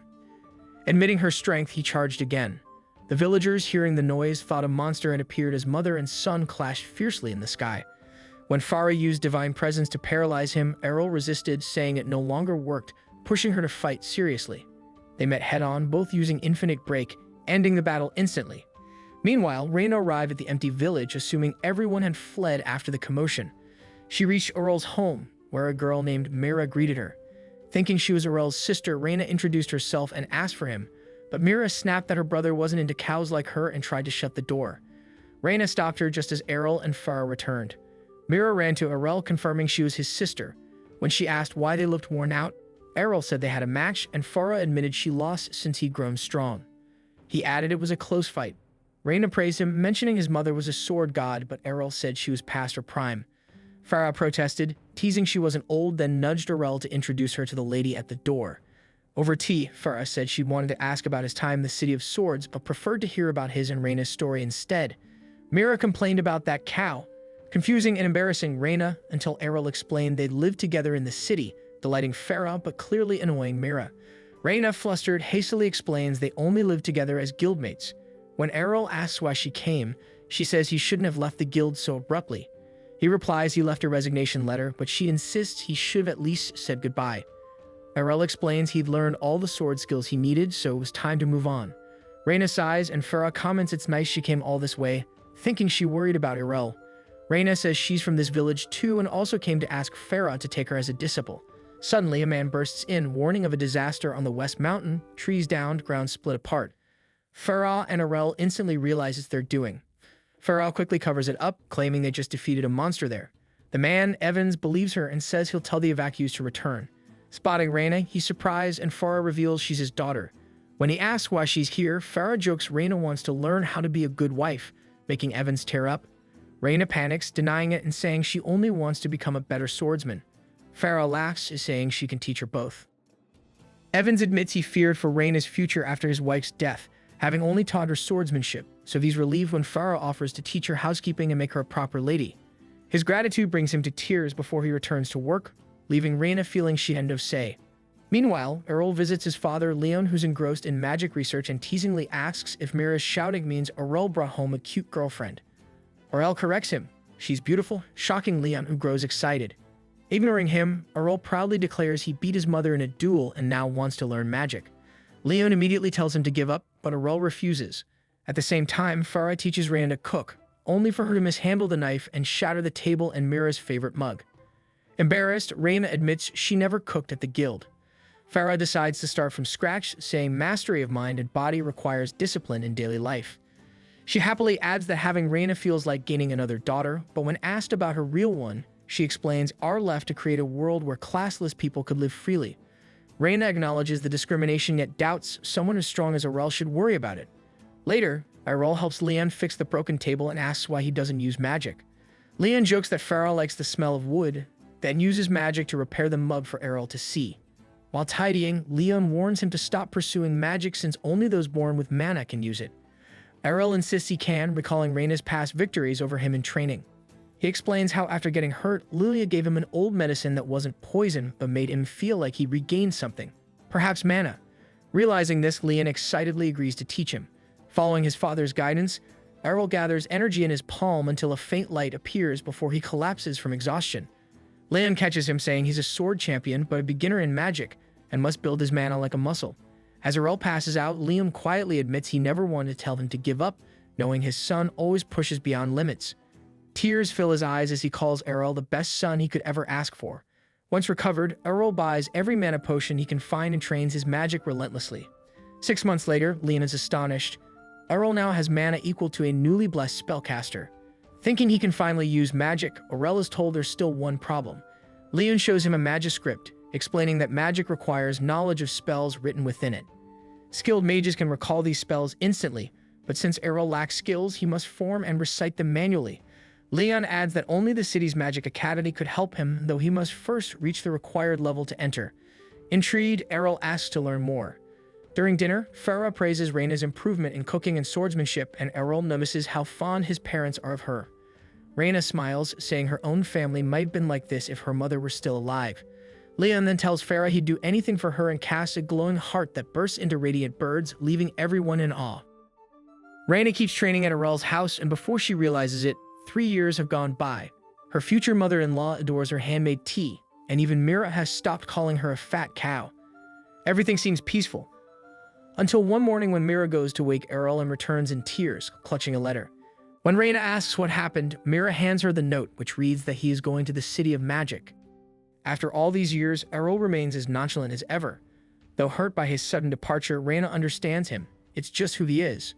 Admitting her strength, he charged again. The villagers, hearing the noise, thought a monster and appeared as mother and son clashed fiercely in the sky. When Farah used divine presence to paralyze him, Arel resisted, saying it no longer worked, pushing her to fight seriously. They met head-on, both using infinite break, ending the battle instantly. Meanwhile, Reyna arrived at the empty village, assuming everyone had fled after the commotion. She reached Arel's home, where a girl named Mira greeted her. Thinking she was Arel's sister, Reyna introduced herself and asked for him, but Mira snapped that her brother wasn't into cows like her and tried to shut the door. Reyna stopped her just as Arel and Farah returned. Mira ran to Arel, confirming she was his sister. When she asked why they looked worn out, Arel said they had a match, and Farah admitted she lost since he'd grown strong. He added it was a close fight. Reyna praised him, mentioning his mother was a sword god, but Arel said she was past her prime. Farah protested, teasing she wasn't old, then nudged Arel to introduce her to the lady at the door. Over tea, Farah said she wanted to ask about his time in the City of Swords, but preferred to hear about his and Reyna's story instead. Mira complained about that cow, confusing and embarrassing Reyna until Arel explained they'd lived together in the city, delighting Farah but clearly annoying Mira. Reyna, flustered, hastily explains they only lived together as guildmates. When Arel asks why she came, she says he shouldn't have left the guild so abruptly. He replies he left a resignation letter, but she insists he should have at least said goodbye. Arel explains he'd learned all the sword skills he needed, so it was time to move on. Reyna sighs, and Farah comments it's nice she came all this way, thinking she worried about Arel. Reyna says she's from this village too and also came to ask Farah to take her as a disciple. Suddenly, a man bursts in, warning of a disaster on the West Mountain, trees downed, ground split apart. Farah and Arel instantly realize it's their doing. Farah quickly covers it up, claiming they just defeated a monster there. The man, Evans, believes her and says he'll tell the evacuees to return. Spotting Reyna, he's surprised, and Farah reveals she's his daughter. When he asks why she's here, Farah jokes Reyna wants to learn how to be a good wife, making Evans tear up. Reyna panics, denying it and saying she only wants to become a better swordsman. Farah laughs, saying she can teach her both. Evans admits he feared for Reina's future after his wife's death, having only taught her swordsmanship, so he's relieved when Farah offers to teach her housekeeping and make her a proper lady. His gratitude brings him to tears before he returns to work, leaving Reina feeling she had no say. Meanwhile, Errol visits his father, Leon, who's engrossed in magic research and teasingly asks if Mira's shouting means Errol brought home a cute girlfriend. Errol corrects him. She's beautiful, shocking Leon, who grows excited. Ignoring him, Errol proudly declares he beat his mother in a duel and now wants to learn magic. Leon immediately tells him to give up, but Errol refuses. At the same time, Farah teaches Reina to cook, only for her to mishandle the knife and shatter the table and Mira's favorite mug. Embarrassed, Reina admits she never cooked at the guild. Farah decides to start from scratch, saying mastery of mind and body requires discipline in daily life. She happily adds that having Reina feels like gaining another daughter, but when asked about her real one, she explains are left to create a world where classless people could live freely. Reina acknowledges the discrimination yet doubts someone as strong as Errol should worry about it. Later, Errol helps Leon fix the broken table and asks why he doesn't use magic. Leon jokes that Farah likes the smell of wood, then uses magic to repair the mug for Errol to see. While tidying, Leon warns him to stop pursuing magic since only those born with mana can use it. Errol insists he can, recalling Reina's past victories over him in training. He explains how after getting hurt, Lilia gave him an old medicine that wasn't poison but made him feel like he regained something, perhaps mana. Realizing this, Leon excitedly agrees to teach him. Following his father's guidance, Errol gathers energy in his palm until a faint light appears before he collapses from exhaustion. Leon catches him saying he's a sword champion but a beginner in magic and must build his mana like a muscle. As Errol passes out, Liam quietly admits he never wanted to tell him to give up, knowing his son always pushes beyond limits. Tears fill his eyes as he calls Errol the best son he could ever ask for. Once recovered, Errol buys every mana potion he can find and trains his magic relentlessly. 6 months later, Leon is astonished. Errol now has mana equal to a newly blessed spellcaster. Thinking he can finally use magic, Errol is told there's still one problem. Leon shows him a magiscript, explaining that magic requires knowledge of spells written within it. Skilled mages can recall these spells instantly, but since Errol lacks skills, he must form and recite them manually. Leon adds that only the city's magic academy could help him, though he must first reach the required level to enter. Intrigued, Errol asks to learn more. During dinner, Farah praises Reina's improvement in cooking and swordsmanship, and Errol notices how fond his parents are of her. Reina smiles, saying her own family might have been like this if her mother were still alive. Leon then tells Farah he'd do anything for her and casts a glowing heart that bursts into radiant birds, leaving everyone in awe. Reina keeps training at Errol's house, and before she realizes it, 3 years have gone by. Her future mother-in-law adores her handmade tea, and even Mira has stopped calling her a fat cow. Everything seems peaceful, until one morning when Mira goes to wake Errol and returns in tears, clutching a letter. When Reina asks what happened, Mira hands her the note, which reads that he is going to the City of Magic. After all these years, Errol remains as nonchalant as ever. Though hurt by his sudden departure, Reina understands him. It's just who he is.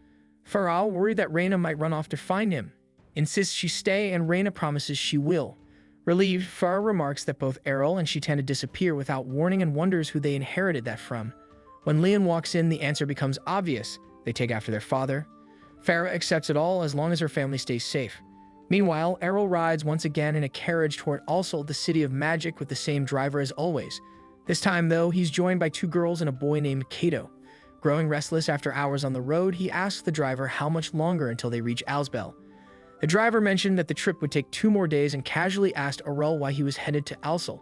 Farah, worried that Reina might run off to find him, insists she stay, and Reina promises she will. Relieved, Farah remarks that both Errol and she tend to disappear without warning and wonders who they inherited that from. When Leon walks in, the answer becomes obvious. They take after their father. Farah accepts it all as long as her family stays safe. Meanwhile, Errol rides once again in a carriage toward also the City of Magic with the same driver as always. This time, though, he's joined by 2 girls and a boy named Kato. Growing restless after hours on the road, he asks the driver how much longer until they reach Alsbel. The driver mentioned that the trip would take 2 more days and casually asked Errol why he was headed to Alsel.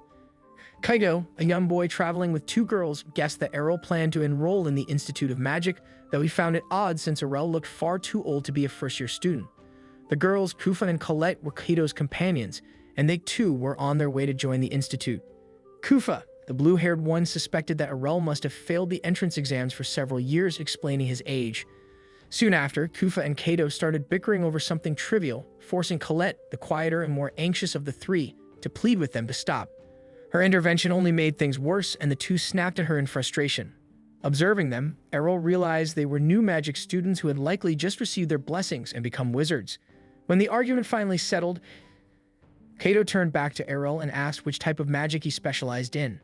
Kaito, a young boy traveling with 2 girls, guessed that Errol planned to enroll in the Institute of Magic, though he found it odd since Errol looked far too old to be a first-year student. The girls, Kufa and Colette, were Kaito's companions, and they too were on their way to join the Institute. Kufa, the blue-haired one, suspected that Errol must have failed the entrance exams for several years, explaining his age. Soon after, Kufa and Kaito started bickering over something trivial, forcing Colette, the quieter and more anxious of the 3, to plead with them to stop. Her intervention only made things worse, and the 2 snapped at her in frustration. Observing them, Errol realized they were new magic students who had likely just received their blessings and become wizards. When the argument finally settled, Kaito turned back to Errol and asked which type of magic he specialized in.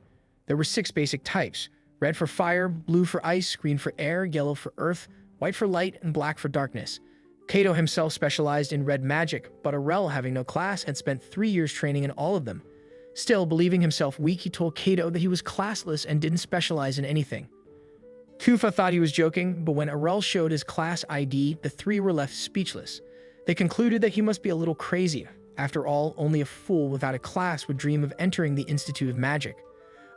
There were 6 basic types: red for fire, blue for ice, green for air, yellow for earth, white for light, and black for darkness. Kaito himself specialized in red magic, but Errol, having no class, had spent 3 years training in all of them. Still, believing himself weak, he told Kato that he was classless and didn't specialize in anything. Kufa thought he was joking, but when Arel showed his class ID, the three were left speechless. They concluded that he must be a little crazy. After all, only a fool without a class would dream of entering the Institute of Magic.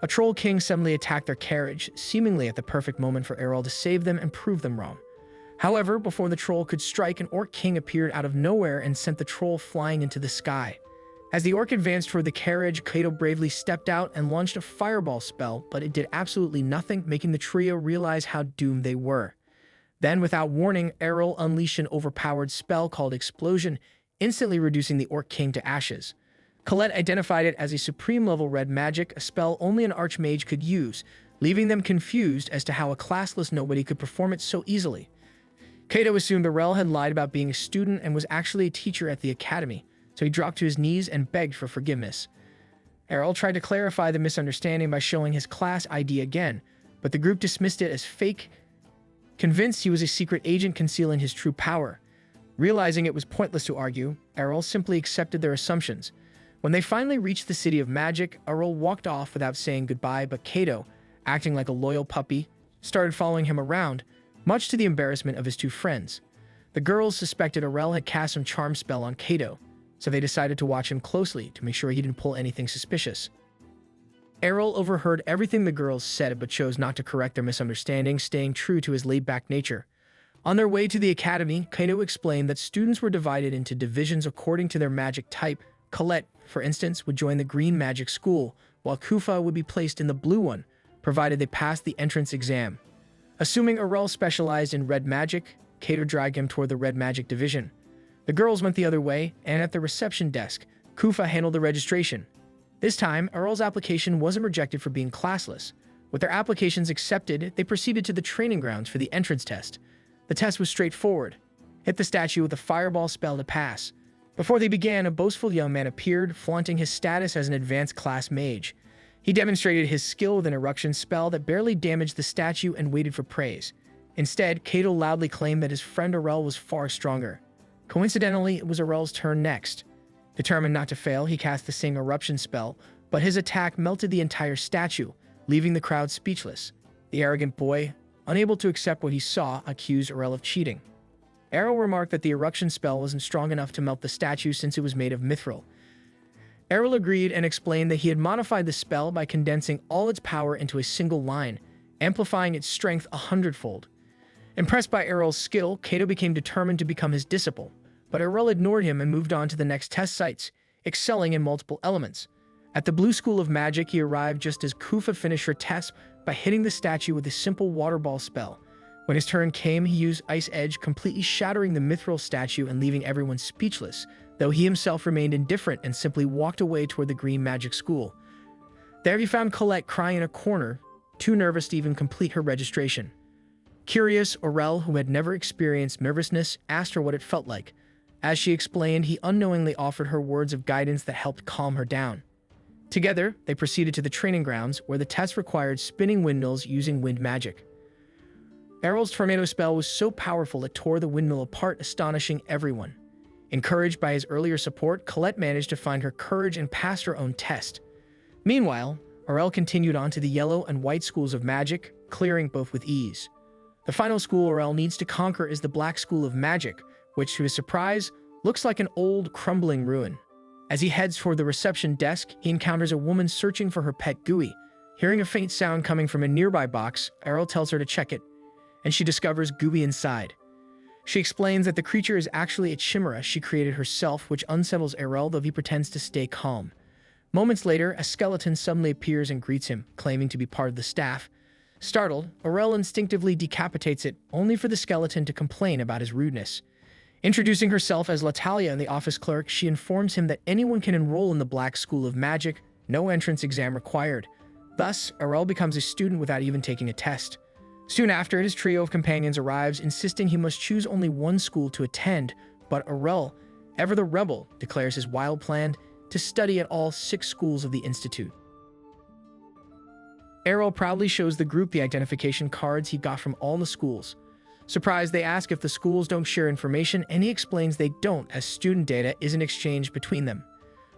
A troll king suddenly attacked their carriage, seemingly at the perfect moment for Arel to save them and prove them wrong. However, before the troll could strike, an orc king appeared out of nowhere and sent the troll flying into the sky. As the orc advanced toward the carriage, Kato bravely stepped out and launched a fireball spell, but it did absolutely nothing, making the trio realize how doomed they were. Then, without warning, Arel unleashed an overpowered spell called Explosion, instantly reducing the orc king to ashes. Colette identified it as a supreme-level red magic, a spell only an archmage could use, leaving them confused as to how a classless nobody could perform it so easily. Kato assumed Arel had lied about being a student and was actually a teacher at the academy, so he dropped to his knees and begged for forgiveness. Arel tried to clarify the misunderstanding by showing his class ID again, but the group dismissed it as fake, convinced he was a secret agent concealing his true power. Realizing it was pointless to argue, Arel simply accepted their assumptions. When they finally reached the City of Magic, Arel walked off without saying goodbye, but Kato, acting like a loyal puppy, started following him around, much to the embarrassment of his two friends. The girls suspected Arel had cast some charm spell on Kato, so they decided to watch him closely to make sure he didn't pull anything suspicious. Arel overheard everything the girls said but chose not to correct their misunderstanding, staying true to his laid-back nature. On their way to the academy, Kato explained that students were divided into divisions according to their magic type. Colette, for instance, would join the green magic school, while Kufa would be placed in the blue one, provided they passed the entrance exam. Assuming Arel specialized in red magic, Kato dragged him toward the red magic division. The girls went the other way, and at the reception desk, Kufa handled the registration. This time, Arel's application wasn't rejected for being classless. With their applications accepted, they proceeded to the training grounds for the entrance test. The test was straightforward. Hit the statue with a fireball spell to pass. Before they began, a boastful young man appeared, flaunting his status as an advanced class mage. He demonstrated his skill with an eruption spell that barely damaged the statue and waited for praise. Instead, Kato loudly claimed that his friend Arel was far stronger. Coincidentally, it was Arel's turn next. Determined not to fail, he cast the same eruption spell, but his attack melted the entire statue, leaving the crowd speechless. The arrogant boy, unable to accept what he saw, accused Arel of cheating. Arel remarked that the eruption spell wasn't strong enough to melt the statue since it was made of mithril. Arel agreed and explained that he had modified the spell by condensing all its power into a single line, amplifying its strength 100-fold. Impressed by Arel's skill, Kato became determined to become his disciple, but Arel ignored him and moved on to the next test sites, excelling in multiple elements. At the Blue School of Magic, he arrived just as Kufa finished her test by hitting the statue with a simple water ball spell. When his turn came, he used Ice Edge, completely shattering the mithril statue and leaving everyone speechless, though he himself remained indifferent and simply walked away toward the Green Magic School. There he found Colette crying in a corner, too nervous to even complete her registration. Curious, Arel, who had never experienced nervousness, asked her what it felt like. As she explained, he unknowingly offered her words of guidance that helped calm her down. Together, they proceeded to the training grounds, where the test required spinning windmills using wind magic. Arel's tornado spell was so powerful it tore the windmill apart, astonishing everyone. Encouraged by his earlier support, Colette managed to find her courage and passed her own test. Meanwhile, Arel continued on to the yellow and white schools of magic, clearing both with ease. The final school Arel needs to conquer is the Black School of Magic, which, to his surprise, looks like an old, crumbling ruin. As he heads toward the reception desk, he encounters a woman searching for her pet Gooey. Hearing a faint sound coming from a nearby box, Arel tells her to check it, and she discovers Gooey inside. She explains that the creature is actually a chimera she created herself, which unsettles Arel, though he pretends to stay calm. Moments later, a skeleton suddenly appears and greets him, claiming to be part of the staff. Startled, Arel instinctively decapitates it, only for the skeleton to complain about his rudeness. Introducing herself as Latalia and the office clerk, she informs him that anyone can enroll in the Black School of Magic, no entrance exam required. Thus, Arel becomes a student without even taking a test. Soon after, his trio of companions arrives, insisting he must choose only one school to attend, but Arel, ever the rebel, declares his wild plan to study at all 6 schools of the Institute. Arel proudly shows the group the identification cards he got from all the schools. Surprised, they ask if the schools don't share information, and he explains they don't, as student data isn't exchanged between them.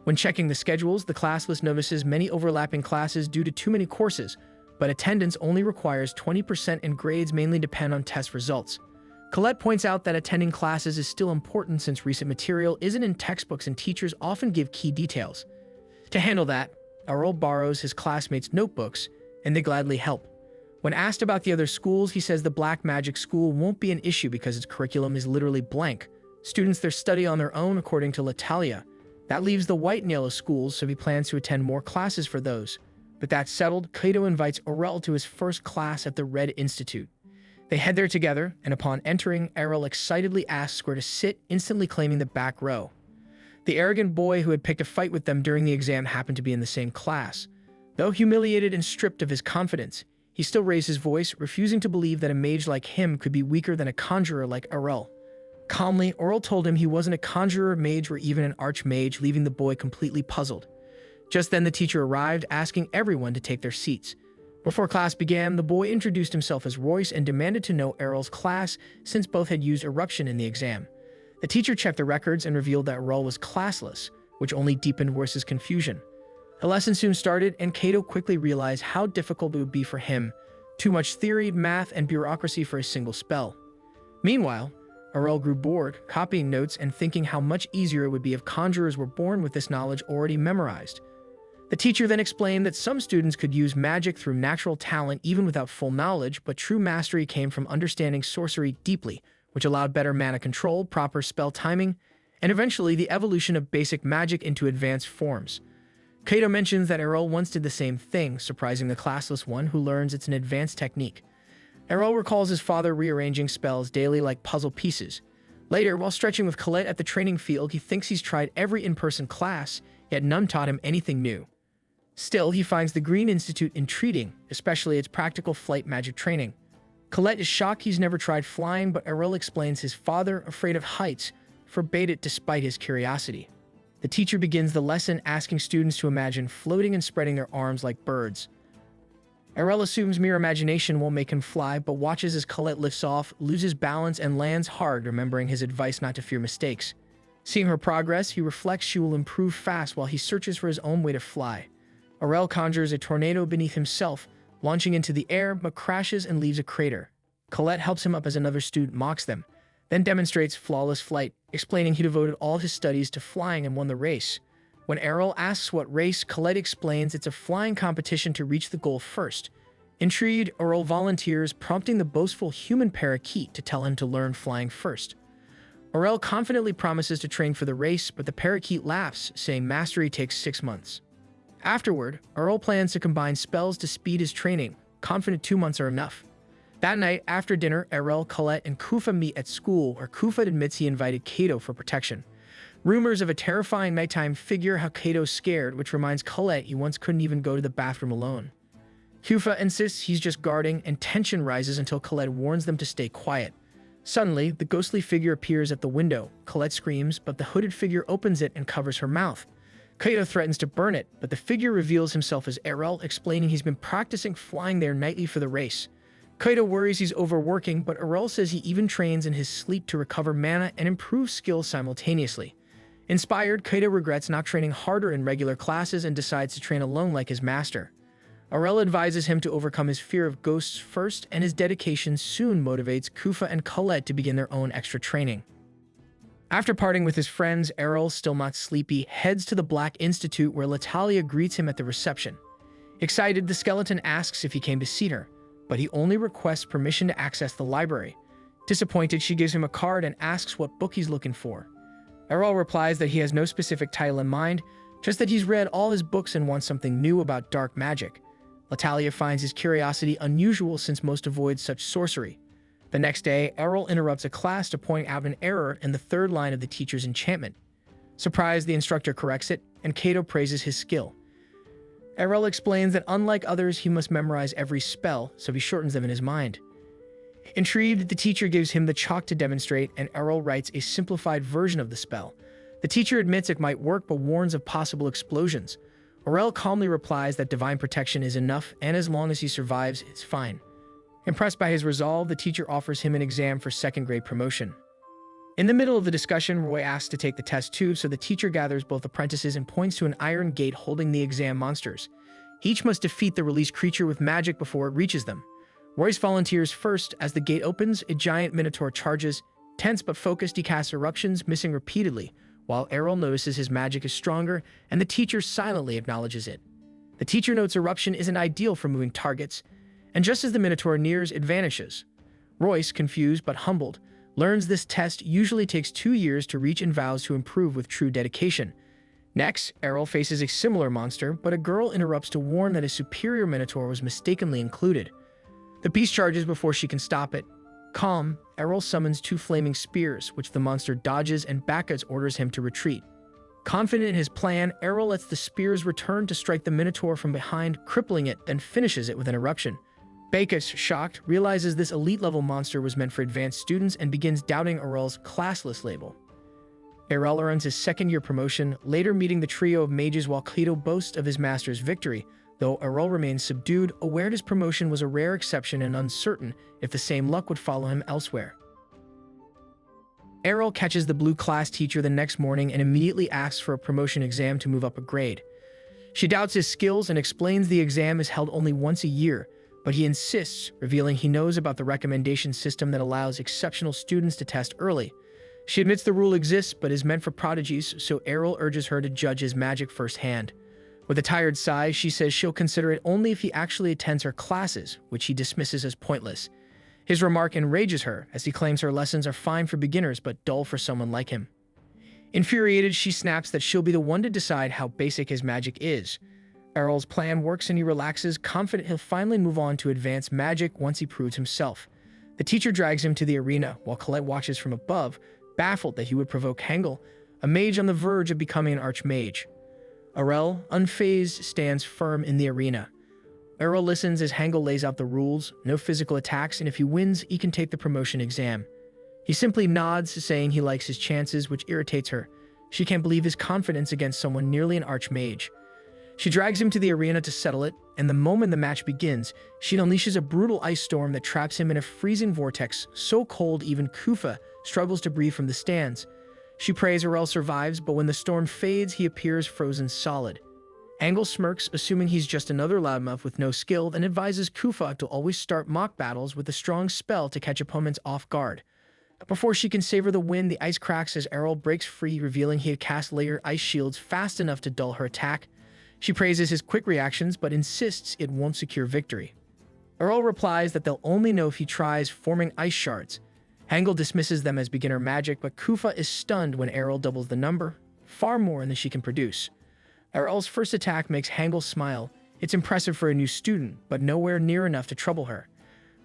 When checking the schedules, the class list notices many overlapping classes due to too many courses, but attendance only requires 20% and grades mainly depend on test results. Colette points out that attending classes is still important since recent material isn't in textbooks and teachers often give key details. To handle that, Earl borrows his classmates' notebooks, and they gladly help. When asked about the other schools, he says the Black Magic School won't be an issue because its curriculum is literally blank. Students there study on their own according to Latalia. That leaves the White and Yellow schools, so he plans to attend more classes for those. But that's settled, Kato invites Aurel to his first class at the Red Institute. They head there together, and upon entering, Aurel excitedly asks where to sit, instantly claiming the back row. The arrogant boy who had picked a fight with them during the exam happened to be in the same class. Though humiliated and stripped of his confidence, he still raised his voice, refusing to believe that a mage like him could be weaker than a conjurer like Aurel. Calmly, Aurel told him he wasn't a conjurer, mage, or even an archmage, leaving the boy completely puzzled. Just then the teacher arrived, asking everyone to take their seats. Before class began, the boy introduced himself as Royce and demanded to know Aurel's class, since both had used eruption in the exam. The teacher checked the records and revealed that Aurel was classless, which only deepened Royce's confusion. The lesson soon started, and Kato quickly realized how difficult it would be for him. Too much theory, math, and bureaucracy for a single spell. Meanwhile, Aurel grew bored, copying notes and thinking how much easier it would be if conjurers were born with this knowledge already memorized. The teacher then explained that some students could use magic through natural talent even without full knowledge, but true mastery came from understanding sorcery deeply, which allowed better mana control, proper spell timing, and eventually the evolution of basic magic into advanced forms. Kato mentions that Aurel once did the same thing, surprising the classless one who learns it's an advanced technique. Aurel recalls his father rearranging spells daily like puzzle pieces. Later, while stretching with Colette at the training field, he thinks he's tried every in-person class, yet none taught him anything new. Still, he finds the Green Institute intriguing, especially its practical flight magic training. Colette is shocked he's never tried flying, but Aurel explains his father, afraid of heights, forbade it despite his curiosity. The teacher begins the lesson asking students to imagine floating and spreading their arms like birds. Aurel assumes mere imagination won't make him fly, but watches as Colette lifts off, loses balance, and lands hard, remembering his advice not to fear mistakes. Seeing her progress, he reflects she will improve fast while he searches for his own way to fly. Aurel conjures a tornado beneath himself, launching into the air, but crashes and leaves a crater. Colette helps him up as another student mocks them, then demonstrates flawless flight, explaining he devoted all his studies to flying and won the race. When Aurel asks what race, Colette explains it's a flying competition to reach the goal first. Intrigued, Aurel volunteers, prompting the boastful human parakeet to tell him to learn flying first. Aurel confidently promises to train for the race, but the parakeet laughs, saying mastery takes 6 months. Afterward, Aurel plans to combine spells to speed his training, confident 2 months are enough. That night, after dinner, Aurel, Colette, and Kufa meet at school, where Kufa admits he invited Kato for protection. Rumors of a terrifying nighttime figure have Kato scared, which reminds Colette he once couldn't even go to the bathroom alone. Kufa insists he's just guarding, and tension rises until Colette warns them to stay quiet. Suddenly, the ghostly figure appears at the window. Colette screams, but the hooded figure opens it and covers her mouth. Kato threatens to burn it, but the figure reveals himself as Aurel, explaining he's been practicing flying there nightly for the race. Kato worries he's overworking, but Aurel says he even trains in his sleep to recover mana and improve skills simultaneously. Inspired, Kato regrets not training harder in regular classes and decides to train alone like his master. Aurel advises him to overcome his fear of ghosts first, and his dedication soon motivates Kufa and Colette to begin their own extra training. After parting with his friends, Aurel, still not sleepy, heads to the Black Institute where Latalia greets him at the reception. Excited, the skeleton asks if he came to see her, but he only requests permission to access the library. Disappointed, she gives him a card and asks what book he's looking for. Aurel replies that he has no specific title in mind, just that he's read all his books and wants something new about dark magic. Latalia finds his curiosity unusual since most avoid such sorcery. The next day, Aurel interrupts a class to point out an error in the third line of the teacher's enchantment. Surprised, the instructor corrects it, and Kato praises his skill. Aurel explains that unlike others, he must memorize every spell, so he shortens them in his mind. Intrigued, the teacher gives him the chalk to demonstrate, and Aurel writes a simplified version of the spell. The teacher admits it might work, but warns of possible explosions. Aurel calmly replies that divine protection is enough, and as long as he survives, it's fine. Impressed by his resolve, the teacher offers him an exam for second-grade promotion. In the middle of the discussion, Roy asks to take the test too, so the teacher gathers both apprentices and points to an iron gate holding the exam monsters. Each must defeat the released creature with magic before it reaches them. Royce volunteers first. As the gate opens, a giant minotaur charges. Tense but focused, he casts eruptions, missing repeatedly, while Errol notices his magic is stronger, and the teacher silently acknowledges it. The teacher notes eruption isn't ideal for moving targets, and just as the minotaur nears, it vanishes. Royce, confused but humbled, learns this test usually takes 2 years to reach and vows to improve with true dedication. Next, Errol faces a similar monster, but a girl interrupts to warn that a superior minotaur was mistakenly included. The beast charges before she can stop it. Calm, Errol summons 2 flaming spears, which the monster dodges, and Bacchus orders him to retreat. Confident in his plan, Errol lets the spears return to strike the minotaur from behind, crippling it, then finishes it with an eruption. Bacchus, shocked, realizes this elite-level monster was meant for advanced students and begins doubting Errol's classless label. Errol earns his second-year promotion, later meeting the trio of mages while Kaito boasts of his master's victory, though Errol remains subdued, aware his promotion was a rare exception and uncertain if the same luck would follow him elsewhere. Errol catches the blue class teacher the next morning and immediately asks for a promotion exam to move up a grade. She doubts his skills and explains the exam is held only once a year, but he insists, revealing he knows about the recommendation system that allows exceptional students to test early. She admits the rule exists but is meant for prodigies, so Errol urges her to judge his magic firsthand. With a tired sigh, she says she'll consider it only if he actually attends her classes, which he dismisses as pointless. His remark enrages her, as he claims her lessons are fine for beginners but dull for someone like him. Infuriated, she snaps that she'll be the one to decide how basic his magic is. Errol's plan works and he relaxes, confident he'll finally move on to advanced magic once he proves himself. The teacher drags him to the arena, while Colette watches from above, baffled that he would provoke Hangul, a mage on the verge of becoming an archmage. Errol, unfazed, stands firm in the arena. Errol listens as Hangul lays out the rules, no physical attacks, and if he wins, he can take the promotion exam. He simply nods, saying he likes his chances, which irritates her. She can't believe his confidence against someone nearly an archmage. She drags him to the arena to settle it, and the moment the match begins, she unleashes a brutal ice storm that traps him in a freezing vortex so cold even Kufa struggles to breathe from the stands. She prays Errol survives, but when the storm fades, he appears frozen solid. Angle smirks, assuming he's just another loudmouth with no skill, and advises Kufa to always start mock battles with a strong spell to catch opponents off guard. Before she can savor the win, the ice cracks as Errol breaks free, revealing he had cast layered ice shields fast enough to dull her attack. She praises his quick reactions, but insists it won't secure victory. Errol replies that they'll only know if he tries forming ice shards. Hangul dismisses them as beginner magic, but Kufa is stunned when Errol doubles the number, far more than she can produce. Errol's first attack makes Hangul smile. It's impressive for a new student, but nowhere near enough to trouble her.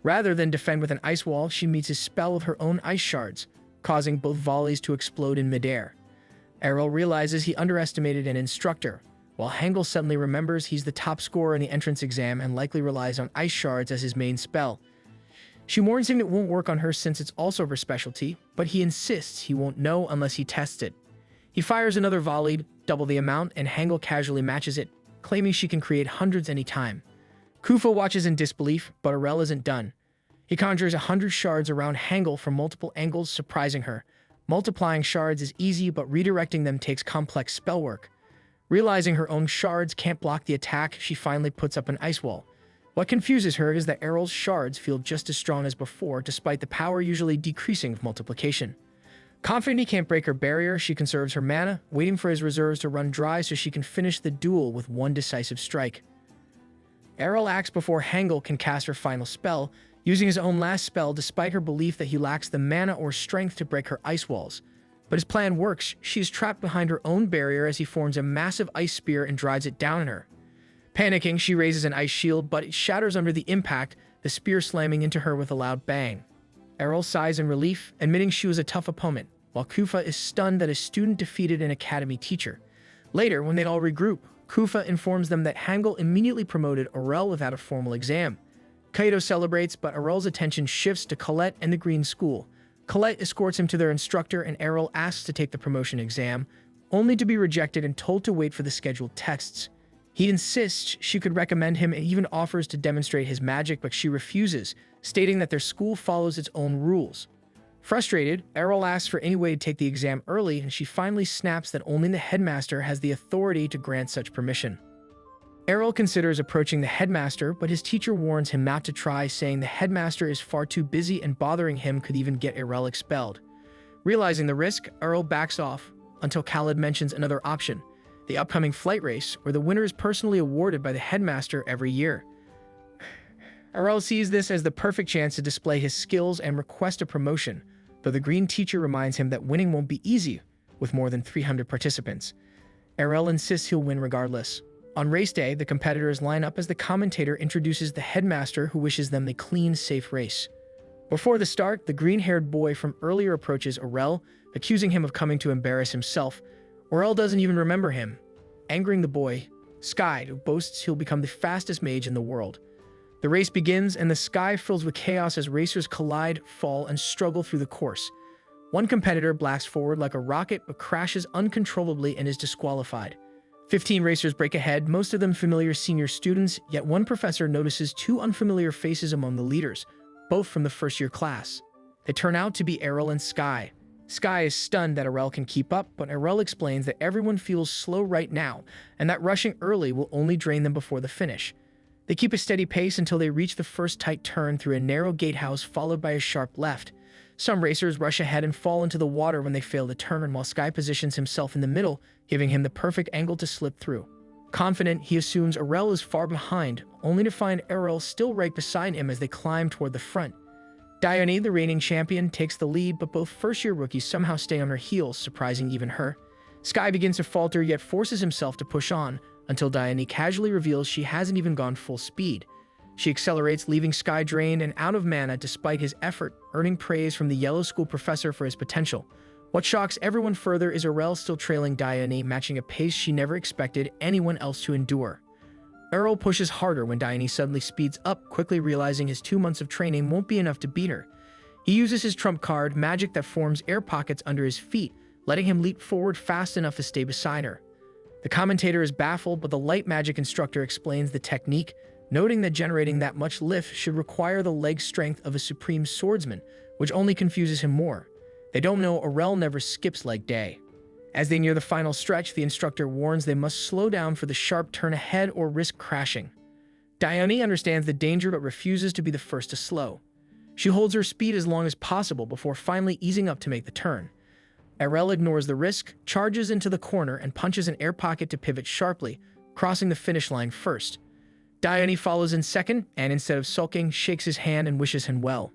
Rather than defend with an ice wall, she meets his spell with her own ice shards, causing both volleys to explode in midair. Errol realizes he underestimated an instructor, while Hangul suddenly remembers he's the top scorer in the entrance exam and likely relies on ice shards as his main spell. She warns him it won't work on her since it's also her specialty, but he insists he won't know unless he tests it. He fires another volley, double the amount, and Hangul casually matches it, claiming she can create hundreds any time. Kufa watches in disbelief, but Errol isn't done. He conjures 100 shards around Hangul from multiple angles, surprising her. Multiplying shards is easy, but redirecting them takes complex spell work. Realizing her own shards can't block the attack, she finally puts up an ice wall. What confuses her is that Errol's shards feel just as strong as before, despite the power usually decreasing with multiplication. Confident he can't break her barrier, she conserves her mana, waiting for his reserves to run dry so she can finish the duel with one decisive strike. Errol acts before Hangul can cast her final spell, using his own last spell despite her belief that he lacks the mana or strength to break her ice walls. But his plan works. She is trapped behind her own barrier as he forms a massive ice spear and drives it down on her. Panicking, she raises an ice shield, but it shatters under the impact, the spear slamming into her with a loud bang. Errol sighs in relief, admitting she was a tough opponent, while Kufa is stunned that a student defeated an academy teacher. Later, when they'd all regroup, Kufa informs them that Hangul immediately promoted Errol without a formal exam. Kaito celebrates, but Errol's attention shifts to Colette and the Green School. Colette escorts him to their instructor, and Errol asks to take the promotion exam, only to be rejected and told to wait for the scheduled tests. He insists she could recommend him and even offers to demonstrate his magic, but she refuses, stating that their school follows its own rules. Frustrated, Errol asks for any way to take the exam early, and she finally snaps that only the headmaster has the authority to grant such permission. Errol considers approaching the headmaster, but his teacher warns him not to try, saying the headmaster is far too busy and bothering him could even get Errol expelled. Realizing the risk, Errol backs off until Khaled mentions another option, the upcoming flight race, where the winner is personally awarded by the headmaster every year. Errol sees this as the perfect chance to display his skills and request a promotion, though the green teacher reminds him that winning won't be easy with more than 300 participants. Errol insists he'll win regardless. On race day, the competitors line up as the commentator introduces the headmaster, who wishes them a clean, safe race. Before the start, the green-haired boy from earlier approaches Errol, accusing him of coming to embarrass himself. Errol doesn't even remember him, angering the boy, Sky, who boasts he'll become the fastest mage in the world. The race begins, and the sky fills with chaos as racers collide, fall, and struggle through the course. One competitor blasts forward like a rocket but crashes uncontrollably and is disqualified. 15 racers break ahead, most of them familiar senior students, yet one professor notices two unfamiliar faces among the leaders, both from the first-year class. They turn out to be Errol and Sky. Sky is stunned that Errol can keep up, but Errol explains that everyone feels slow right now, and that rushing early will only drain them before the finish. They keep a steady pace until they reach the first tight turn through a narrow gatehouse followed by a sharp left. Some racers rush ahead and fall into the water when they fail the turn, while Sky positions himself in the middle, giving him the perfect angle to slip through. Confident, he assumes Errol is far behind, only to find Errol still right beside him as they climb toward the front. Dione, the reigning champion, takes the lead, but both first-year rookies somehow stay on her heels, surprising even her. Sky begins to falter, yet forces himself to push on, until Dione casually reveals she hasn't even gone full speed. She accelerates, leaving Sky drained and out of mana despite his effort, earning praise from the Yellow School professor for his potential. What shocks everyone further is Errol still trailing Dione, matching a pace she never expected anyone else to endure. Errol pushes harder when Dione suddenly speeds up, quickly realizing his 2 months of training won't be enough to beat her. He uses his trump card, magic that forms air pockets under his feet, letting him leap forward fast enough to stay beside her. The commentator is baffled, but the light magic instructor explains the technique, noting that generating that much lift should require the leg strength of a supreme swordsman, which only confuses him more. They don't know Errol never skips leg day. As they near the final stretch, the instructor warns they must slow down for the sharp turn ahead or risk crashing. Dione understands the danger but refuses to be the first to slow. She holds her speed as long as possible before finally easing up to make the turn. Errol ignores the risk, charges into the corner, and punches an air pocket to pivot sharply, crossing the finish line first. Dione follows in second, and instead of sulking, shakes his hand and wishes him well.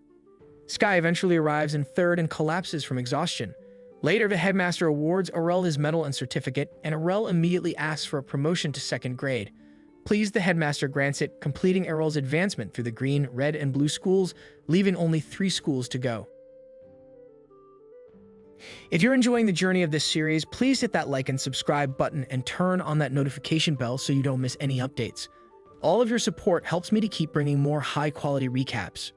Sky eventually arrives in third and collapses from exhaustion. Later, the headmaster awards Errol his medal and certificate, and Errol immediately asks for a promotion to second grade. Pleased, the headmaster grants it, completing Errol's advancement through the green, red, and blue schools, leaving only 3 schools to go. If you're enjoying the journey of this series, please hit that like and subscribe button and turn on that notification bell so you don't miss any updates. All of your support helps me to keep bringing more high-quality recaps.